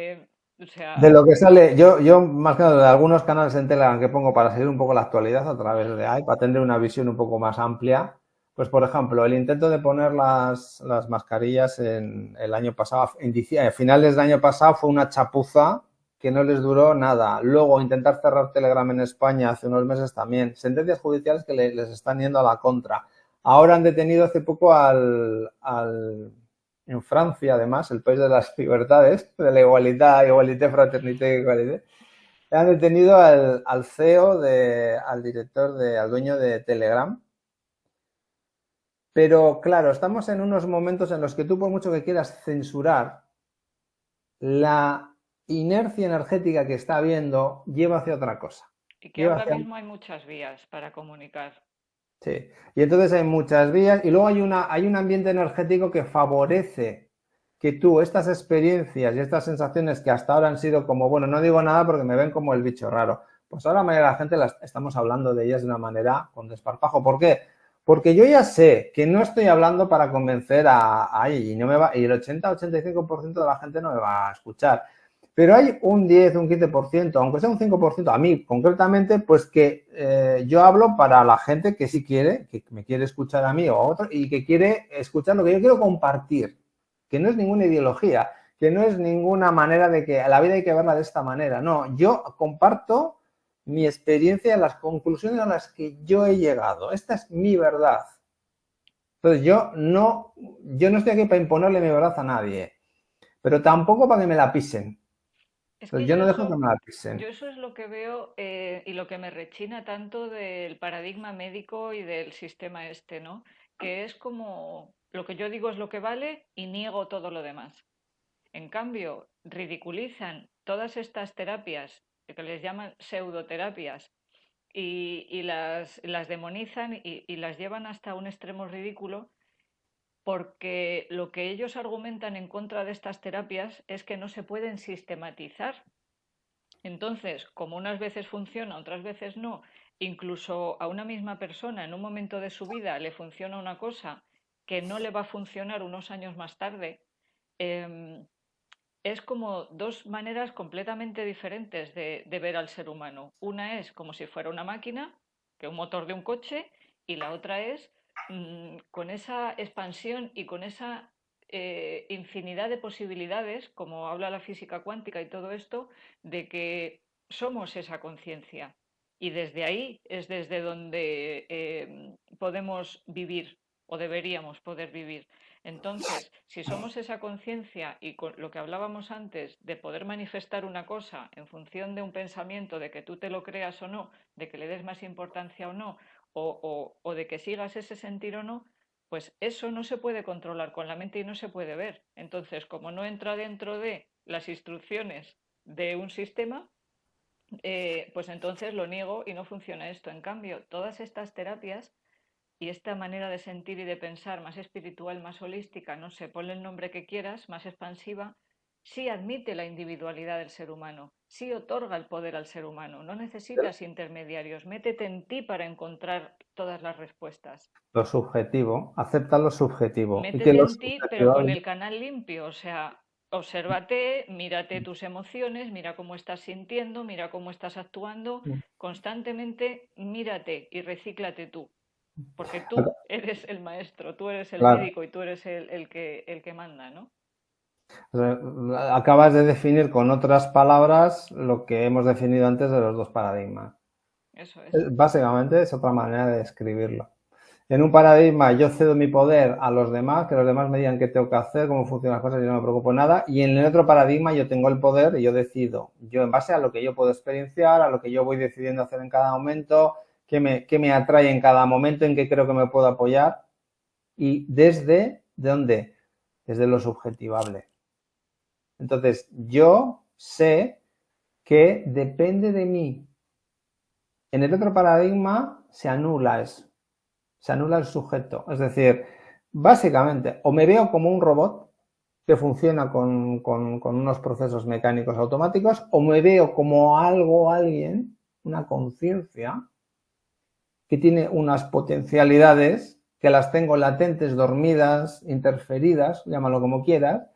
O de sea, lo que sale, yo más que nada de algunos canales en Telegram que pongo para seguir un poco la actualidad a través de ahí, para tener una visión un poco más amplia. Pues, por ejemplo, el intento de poner las mascarillas en el año pasado, a finales del año pasado, fue una chapuza que no les duró nada. Luego, intentar cerrar Telegram en España hace unos meses también. Sentencias judiciales que les están yendo a la contra. Ahora han detenido hace poco en Francia, además, el país de las libertades, de la igualdad, igualité, fraternité, igualité, han detenido al CEO, al director, al dueño de Telegram. Pero claro, estamos en unos momentos en los que tú, por mucho que quieras censurar, la inercia energética que está habiendo lleva hacia otra cosa. y que Lleva ahora hacia... mismo hay muchas vías para comunicar. Sí. Y entonces hay muchas vías y luego hay un ambiente energético que favorece que tú estas experiencias y estas sensaciones que hasta ahora han sido como, bueno, no digo nada porque me ven como el bicho raro, pues ahora la gente estamos hablando de ellas de una manera con desparpajo. ¿Por qué? Porque yo ya sé que no estoy hablando para convencer y el 80-85% de la gente no me va a escuchar. Pero hay un 10, un 15%, aunque sea un 5%, a mí concretamente, pues que yo hablo para la gente que sí quiere, que me quiere escuchar a mí o a otro, y que quiere escuchar lo que yo quiero compartir, que no es ninguna ideología, que no es ninguna manera de que la vida hay que verla de esta manera. No, yo comparto mi experiencia, las conclusiones a las que yo he llegado. Esta es mi verdad. Entonces yo no estoy aquí para imponerle mi verdad a nadie, pero tampoco para que me la pisen. Es que Entonces yo no dejo que me la pisen. yo eso es lo que veo y lo que me rechina tanto del paradigma médico y del sistema este, ¿no? Que es como lo que yo digo es lo que vale y niego todo lo demás. En cambio, ridiculizan todas estas terapias que les llaman pseudoterapias y las demonizan y las llevan hasta un extremo ridículo porque lo que ellos argumentan en contra de estas terapias es que no se pueden sistematizar. Entonces, como unas veces funciona, otras veces no, incluso a una misma persona en un momento de su vida le funciona una cosa que no le va a funcionar unos años más tarde, eh, es como dos maneras completamente diferentes de ver al ser humano. Una es como si fuera una máquina, que un motor de un coche, y la otra es con esa expansión y con esa infinidad de posibilidades, como habla la física cuántica y todo esto, de que somos esa conciencia. Y desde ahí es desde donde podemos vivir o deberíamos poder vivir. Entonces, si somos esa conciencia y con lo que hablábamos antes de poder manifestar una cosa en función de un pensamiento, de que tú te lo creas o no, de que le des más importancia o no, o de que sigas ese sentir o no, pues eso no se puede controlar con la mente y no se puede ver. Entonces, como no entra dentro de las instrucciones de un sistema, pues entonces lo niego y no funciona esto. En cambio, todas estas terapias y esta manera de sentir y de pensar más espiritual, más holística, no sé, ponle el nombre que quieras, más expansiva, sí admite la individualidad del ser humano, sí otorga el poder al ser humano, no necesitas intermediarios, métete en ti para encontrar todas las respuestas. Lo subjetivo, acepta lo subjetivo y que Métete lo en ti, pero subjetivo, con el canal limpio, o sea, obsérvate, mírate tus emociones, mira cómo estás sintiendo, mira cómo estás actuando, constantemente mírate y recíclate tú, porque tú eres el maestro, tú eres el Claro. médico y tú eres el que manda, ¿no? O sea, acabas de definir con otras palabras lo que hemos definido antes de los dos paradigmas. Eso es. Básicamente es otra manera de describirlo. En un paradigma yo cedo mi poder a los demás, que los demás me digan qué tengo que hacer, cómo funcionan las cosas y no me preocupo nada. Y en el otro paradigma yo tengo el poder y yo decido, yo en base a lo que yo puedo experienciar, a lo que yo voy decidiendo hacer en cada momento, qué me atrae en cada momento, en qué creo que me puedo apoyar. Y ¿de dónde? Desde lo subjetivable. Entonces, yo sé que depende de mí. En el otro paradigma se anula eso, se anula el sujeto. Es decir, básicamente, o me veo como un robot que funciona con unos procesos mecánicos automáticos, o me veo como algo, alguien, una conciencia, que tiene unas potencialidades que las tengo latentes, dormidas, interferidas, llámalo como quieras,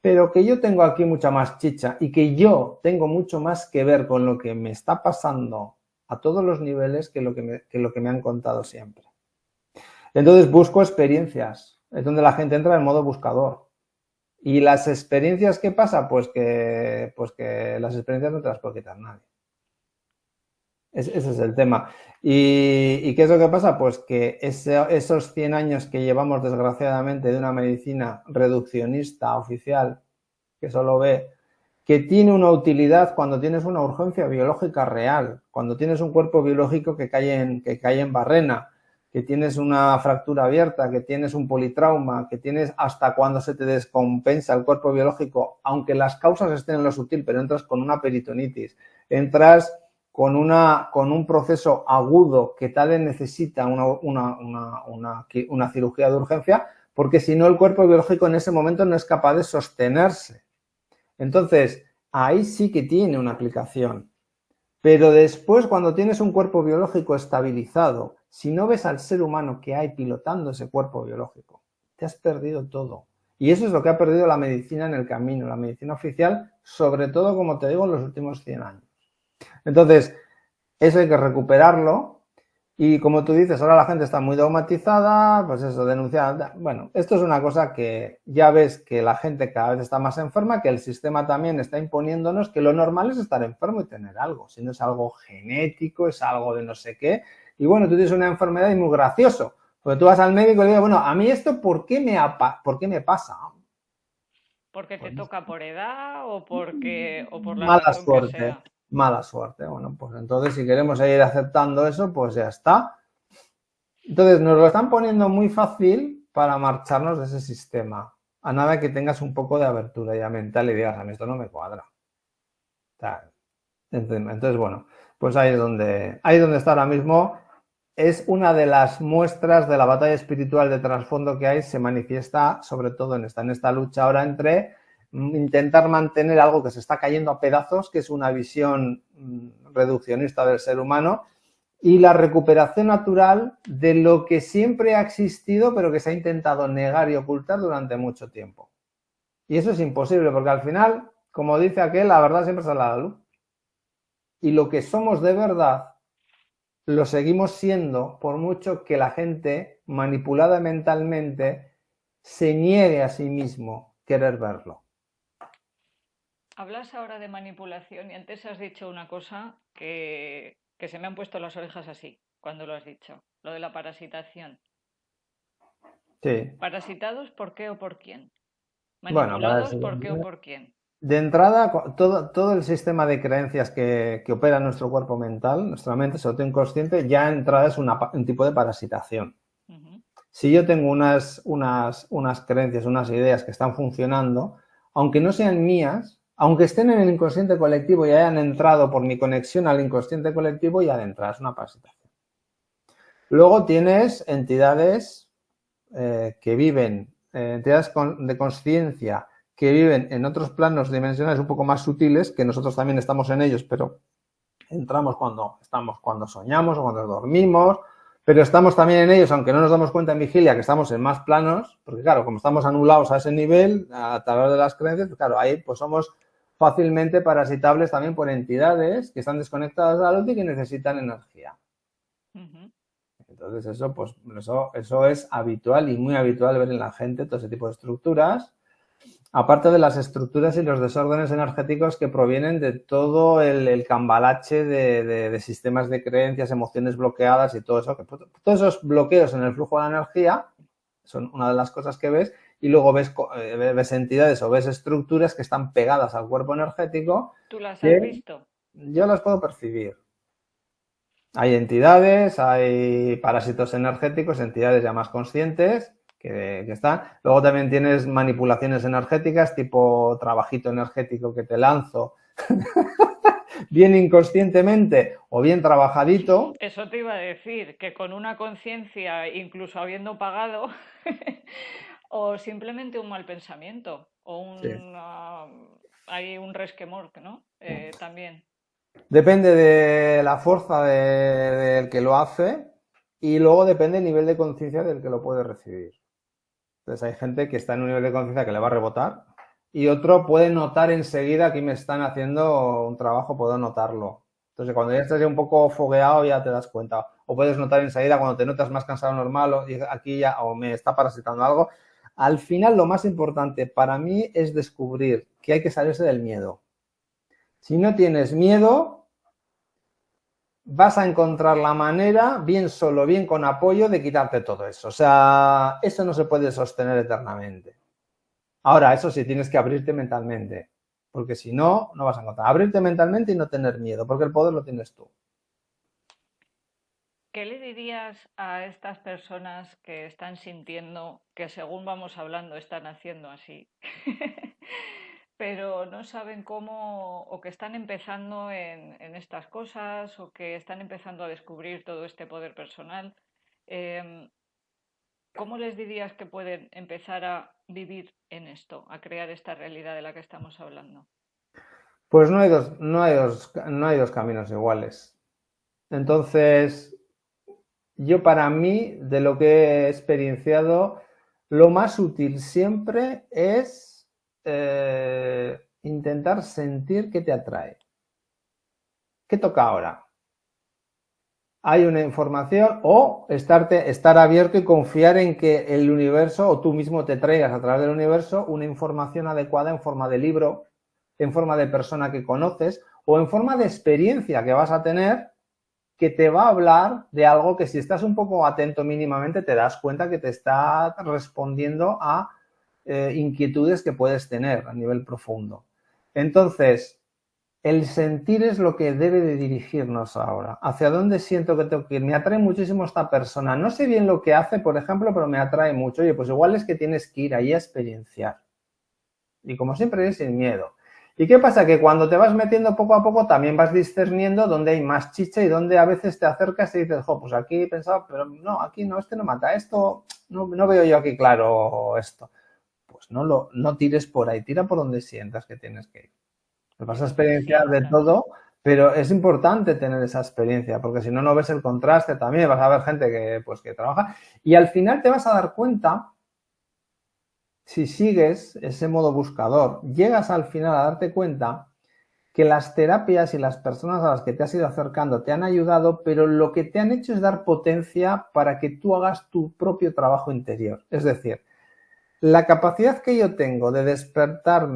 pero que yo tengo aquí mucha más chicha y que yo tengo mucho más que ver con lo que me está pasando a todos los niveles que lo que me han contado siempre. Entonces busco experiencias, es donde la gente entra en modo buscador. Y las experiencias, ¿qué pasa? Pues que las experiencias no te las puede quitar nadie. Ese es el tema. ¿Y qué es lo que pasa? Pues que esos 100 años que llevamos, desgraciadamente, de una medicina reduccionista oficial, que solo ve que tiene una utilidad cuando tienes una urgencia biológica real, cuando tienes un cuerpo biológico que cae en barrena, que tienes una fractura abierta, que tienes un politrauma, que tienes hasta cuando se te descompensa el cuerpo biológico, aunque las causas estén en lo sutil, pero entras con una peritonitis, entras con un proceso agudo que tal vez necesita una cirugía de urgencia, porque si no el cuerpo biológico en ese momento no es capaz de sostenerse. Entonces, ahí sí que tiene una aplicación. Pero después, cuando tienes un cuerpo biológico estabilizado, si no ves al ser humano que hay pilotando ese cuerpo biológico, te has perdido todo. Y eso es lo que ha perdido la medicina en el camino, la medicina oficial, sobre todo, como te digo, en los últimos 100 años. Entonces, eso hay que recuperarlo. Y como tú dices, ahora la gente está muy dogmatizada, pues eso, denunciada. Bueno, esto es una cosa que ya ves que la gente cada vez está más enferma, que el sistema también está imponiéndonos que lo normal es estar enfermo y tener algo. Si no es algo genético, es algo de no sé qué. Y bueno, tú tienes una enfermedad y muy gracioso. Porque tú vas al médico y le dices, bueno, a mí esto, ¿por qué me pasa? Porque te Pues toca por edad o por la mala razón que suerte, sea. mala suerte. Bueno, pues entonces si queremos seguir aceptando eso, pues ya está. Entonces nos lo están poniendo muy fácil para marcharnos de ese sistema. A nada que tengas un poco de abertura ya mental y digas, a mí esto no me cuadra. O sea, entonces, bueno, pues ahí es donde está ahora mismo. Es una de las muestras de la batalla espiritual de trasfondo que hay, se manifiesta sobre todo en esta lucha ahora entre intentar mantener algo que se está cayendo a pedazos, que es una visión reduccionista del ser humano, y la recuperación natural de lo que siempre ha existido, pero que se ha intentado negar y ocultar durante mucho tiempo. Y eso es imposible, porque al final, como dice aquel, la verdad siempre sale a la luz. Y lo que somos de verdad lo seguimos siendo por mucho que la gente, manipulada mentalmente, se niegue a sí mismo querer verlo. Hablas ahora de manipulación y antes has dicho una cosa que se me han puesto las orejas así cuando lo has dicho, lo de la parasitación. Sí. ¿Parasitados por qué o por quién? Bueno, ¿Manipulados por qué o por quién? de entrada, todo el sistema de creencias que opera nuestro cuerpo mental, nuestra mente, sobre todo inconsciente, ya de entrada es un tipo de parasitación. Ujú. Si yo tengo unas creencias, unas ideas que están funcionando, aunque no sean mías, aunque estén en el inconsciente colectivo y hayan entrado por mi conexión al inconsciente colectivo, ya de entrada es una parasitación. Luego tienes entidades que viven, entidades de conciencia que viven en otros planos dimensionales un poco más sutiles, que nosotros también estamos en ellos, pero entramos cuando soñamos o cuando dormimos, Pero estamos también en ellos, aunque no nos damos cuenta en vigilia, que estamos en más planos, porque claro, como estamos anulados a ese nivel, a través de las creencias, pues claro, ahí pues somos fácilmente parasitables también por entidades que están desconectadas de la luz y que necesitan energía. Entonces eso, pues eso es habitual y muy habitual ver en la gente todo ese tipo de estructuras. Aparte de las estructuras y los desórdenes energéticos que provienen de todo el cambalache de sistemas de creencias, emociones bloqueadas y todo eso. Todos esos bloqueos en el flujo de la energía son una de las cosas que ves y luego ves entidades o ves estructuras que están pegadas al cuerpo energético. ¿Tú las has visto? Yo las puedo percibir. Hay entidades, hay parásitos energéticos, entidades ya más conscientes que están. Luego también tienes manipulaciones energéticas, tipo trabajito energético que te lanzo, bien inconscientemente o bien trabajadito. Eso te iba a decir, que con una conciencia, incluso habiendo pagado, o simplemente un mal pensamiento, o Sí. hay un resquemor, ¿no? También. Depende de la fuerza del que lo hace y luego depende del nivel de conciencia del que lo puede recibir. Entonces hay gente que está en un nivel de conciencia que le va a rebotar y otro puede notar enseguida que me están haciendo un trabajo, puedo notarlo. Entonces cuando ya estás ya un poco fogueado ya te das cuenta. O puedes notar enseguida cuando te notas más cansado normal o aquí ya o me está parasitando algo. Al final lo más importante para mí es descubrir que hay que salirse del miedo. Si no tienes miedo, vas a encontrar la manera, bien solo, bien con apoyo, de quitarte todo eso. O sea, eso no se puede sostener eternamente. Ahora, eso sí, tienes que abrirte mentalmente, porque si no, no vas a encontrar. Abrirte mentalmente y no tener miedo, porque el poder lo tienes tú. ¿Qué le dirías a estas personas que están sintiendo que según vamos hablando están haciendo así? Pero no saben cómo, o que están empezando en estas cosas, o que están empezando a descubrir todo este poder personal. ¿Cómo les dirías que pueden empezar a vivir en esto, a crear esta realidad de la que estamos hablando? Pues no hay dos caminos iguales. Entonces, yo para mí, de lo que he experienciado, lo más útil siempre es intentar sentir qué te atrae. ¿Qué toca ahora? Hay una información o estar abierto y confiar en que el universo o tú mismo te traigas a través del universo una información adecuada en forma de libro, en forma de persona que conoces o en forma de experiencia que vas a tener que te va a hablar de algo que si estás un poco atento mínimamente te das cuenta que te está respondiendo a inquietudes que puedes tener a nivel profundo. Entonces, el sentir es lo que debe de dirigirnos ahora. ¿Hacia dónde siento que tengo que ir? Me atrae muchísimo esta persona. No sé bien lo que hace, por ejemplo, pero me atrae mucho. Oye, pues igual es que tienes que ir ahí a experienciar. Y como siempre, es sin miedo. ¿Y qué pasa? Que cuando te vas metiendo poco a poco también vas discerniendo dónde hay más chicha y dónde a veces te acercas y dices, jo, pues aquí he pensado, pero no, aquí no, este no mata, esto no veo yo aquí claro esto. Pues no tires por ahí, tira por donde sientas que tienes que ir. Vas a experienciar de todo, pero es importante tener esa experiencia, porque si no, no ves el contraste también, vas a ver gente que trabaja y al final te vas a dar cuenta, si sigues ese modo buscador, llegas al final a darte cuenta que las terapias y las personas a las que te has ido acercando te han ayudado, pero lo que te han hecho es dar potencia para que tú hagas tu propio trabajo interior. Es decir, la capacidad que yo tengo de despertar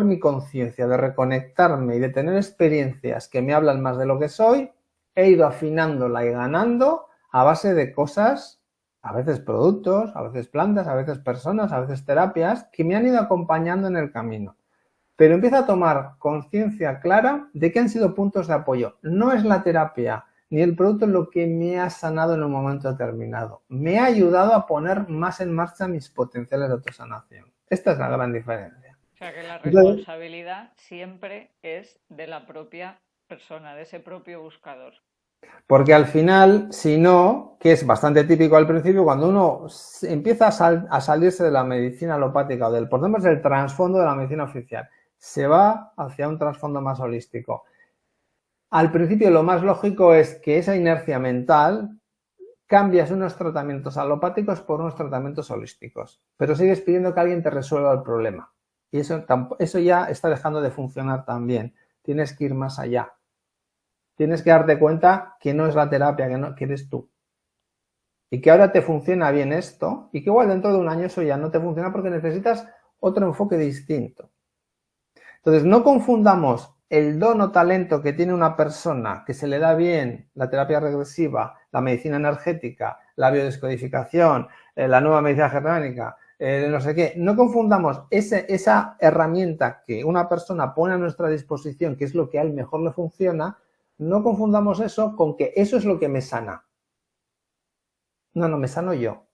mi conciencia, de reconectarme y de tener experiencias que me hablan más de lo que soy, he ido afinándola y ganando a base de cosas, a veces productos, a veces plantas, a veces personas, a veces terapias, que me han ido acompañando en el camino. Pero empiezo a tomar conciencia clara de que han sido puntos de apoyo. No es la terapia ni el producto lo que me ha sanado en un momento determinado. Me ha ayudado a poner más en marcha mis potenciales de autosanación. Esta es la gran diferencia. O sea que la responsabilidad siempre es de la propia persona, de ese propio buscador. Porque al final, si no, que es bastante típico al principio, cuando uno empieza a salirse de la medicina alopática o por ejemplo, del trasfondo de la medicina oficial, se va hacia un trasfondo más holístico. al principio lo más lógico es que esa inercia mental cambias unos tratamientos alopáticos por unos tratamientos holísticos, pero sigues pidiendo que alguien te resuelva el problema. Y eso ya está dejando de funcionar también. Tienes que ir más allá. Tienes que darte cuenta que no es la terapia, que eres tú. Y que ahora te funciona bien esto y que igual dentro de un año eso ya no te funciona porque necesitas otro enfoque distinto. Entonces, no confundamos el don o talento que tiene una persona que se le da bien la terapia regresiva, la medicina energética, la biodescodificación, la nueva medicina germánica, no sé qué. No confundamos esa herramienta que una persona pone a nuestra disposición, que es lo que a él mejor le funciona, no confundamos eso con que eso es lo que me sana. No, me sano yo.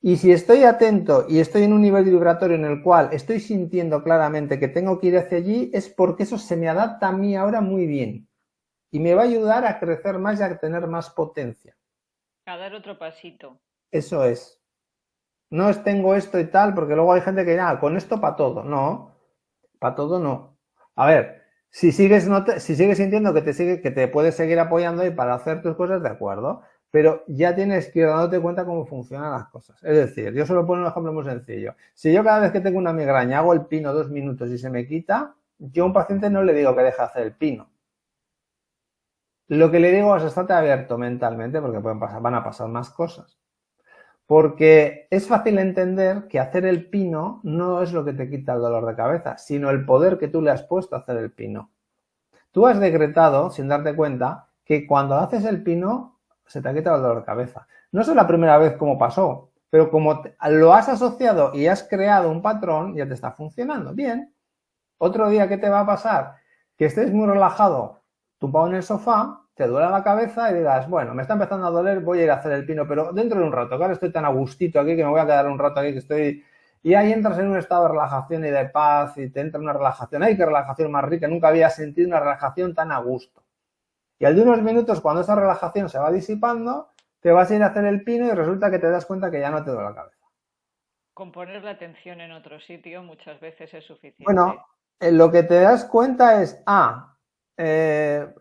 Y si estoy atento y estoy en un nivel vibratorio en el cual estoy sintiendo claramente que tengo que ir hacia allí, es porque eso se me adapta a mí ahora muy bien. Y me va a ayudar a crecer más y a tener más potencia. A dar otro pasito. Eso es. No es tengo esto y tal, porque luego hay gente que dirá, con esto para todo. No, para todo no. A ver, si sigues sintiendo que te puedes seguir apoyando y para hacer tus cosas, de acuerdo. Pero ya tienes que ir dándote cuenta cómo funcionan las cosas. Es decir, yo solo pongo un ejemplo muy sencillo. Si yo cada vez que tengo una migraña hago el pino 2 minutos y se me quita, yo a un paciente no le digo que deje de hacer el pino. Lo que le digo es estate abierto mentalmente porque van a pasar más cosas. Porque es fácil entender que hacer el pino no es lo que te quita el dolor de cabeza, sino el poder que tú le has puesto a hacer el pino. Tú has decretado, sin darte cuenta, que cuando haces el pino se te ha quitado el dolor de cabeza. No es la primera vez como pasó, pero como lo has asociado y has creado un patrón, ya te está funcionando. Bien. Otro día, ¿qué te va a pasar? Que estés muy relajado, tumbado en el sofá, te duele la cabeza y digas, bueno, me está empezando a doler, voy a ir a hacer el pino, pero dentro de un rato, que ahora estoy tan a gustito aquí que me voy a quedar un rato aquí que estoy... Y ahí entras en un estado de relajación y de paz y te entra una relajación. ¡Ay, qué relajación más rica! Nunca había sentido una relajación tan a gusto. Y al de unos minutos, cuando esa relajación se va disipando, te vas a ir a hacer el pino y resulta que te das cuenta que ya no te duele la cabeza. Con poner la atención en otro sitio muchas veces es Bueno, suficiente. lo que te das cuenta es,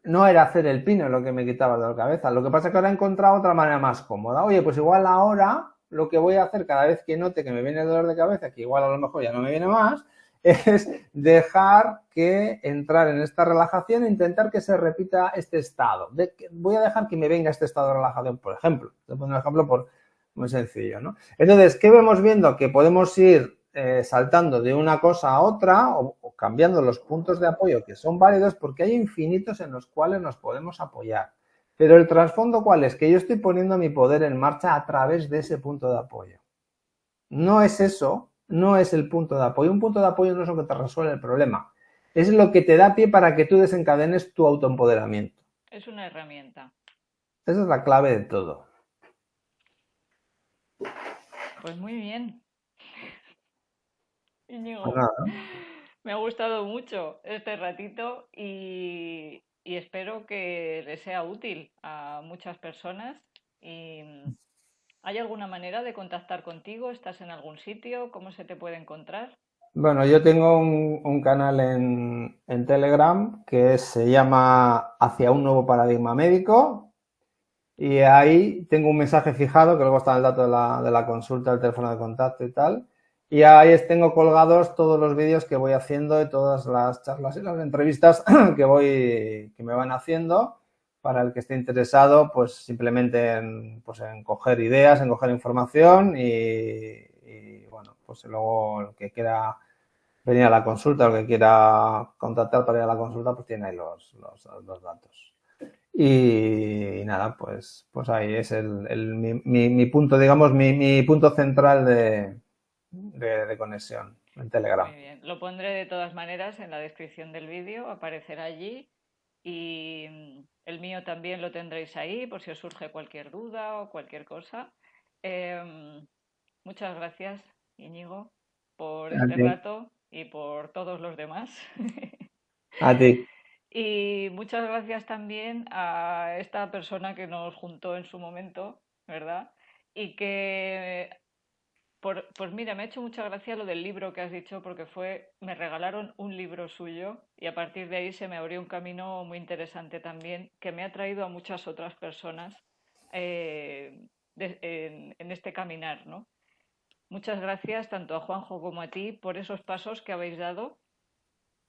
no era hacer el pino lo que me quitaba de la cabeza. Lo que pasa es que ahora he encontrado otra manera más cómoda. Oye, pues igual ahora lo que voy a hacer cada vez que note que me viene el dolor de cabeza, que igual a lo mejor ya no me viene más, es dejar que entrar en esta relajación e intentar que se repita este estado. Voy a dejar que me venga este estado de relajación, por ejemplo. Te pongo un ejemplo muy sencillo, ¿no? Entonces, ¿qué vemos viendo? Que podemos ir saltando de una cosa a otra o cambiando los puntos de apoyo que son válidos porque hay infinitos en los cuales nos podemos apoyar. Pero el trasfondo, ¿cuál es? Que yo estoy poniendo mi poder en marcha a través de ese punto de apoyo. No es eso, no es el punto de apoyo. Un punto de apoyo no es lo que te resuelve el problema. Es lo que te da pie para que tú desencadenes tu autoempoderamiento. Es una herramienta. Esa es la clave de todo. Pues muy bien, Pues Íñigo. nada. Me ha gustado mucho este ratito y espero que le sea útil a muchas personas. Y, ¿hay alguna manera de contactar contigo? ¿Estás en algún sitio? ¿Cómo se te puede encontrar? Bueno, yo tengo un canal en Telegram que se llama Hacia un nuevo paradigma médico y ahí tengo un mensaje fijado que luego está el dato de la consulta, el teléfono de contacto y tal. Y ahí tengo colgados todos los vídeos que voy haciendo y todas las charlas y las entrevistas que me van haciendo para el que esté interesado, pues simplemente en coger ideas, en coger información y bueno, pues luego el que quiera venir a la consulta, el que quiera contactar para ir a la consulta, pues tiene ahí los datos. Y nada, pues ahí es mi punto, digamos, mi punto central de conexión en Telegram. Muy bien. Lo pondré de todas maneras en la descripción del vídeo, aparecerá allí. Y el mío también lo tendréis ahí por si os surge cualquier duda o cualquier cosa. Em, Muchas gracias, Íñigo, por A este ti. rato y por todos los demás. A ti. Y muchas gracias también a esta persona que nos juntó en su momento, ¿verdad? Y que Pues mira, me ha hecho mucha gracia lo del libro que has dicho porque me regalaron un libro suyo y a partir de ahí se me abrió un camino muy interesante también que me ha traído a muchas otras personas eh, en este caminar, ¿no? Muchas gracias tanto a Juanjo como a ti por esos pasos que habéis dado,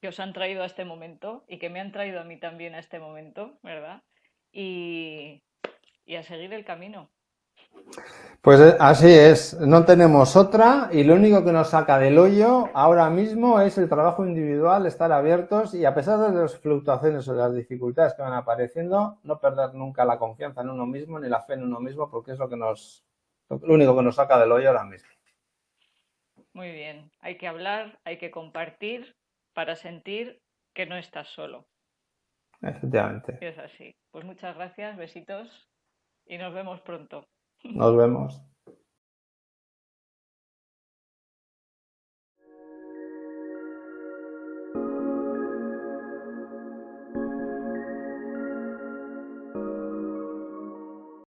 que os han traído a este momento y que me han traído a mí también a este momento, ¿verdad? Y, y a seguir el camino. Pues así es, no tenemos otra y lo único que nos saca del hoyo ahora mismo es el trabajo individual, estar abiertos y a pesar de las fluctuaciones o de las dificultades que van apareciendo, no perder nunca la confianza en uno mismo ni la fe en uno mismo porque es lo único que nos saca del hoyo ahora mismo. Muy bien, hay que hablar, hay que compartir para sentir que no estás solo. Efectivamente. Y es así. Pues muchas gracias, besitos y nos vemos pronto. Nos vemos.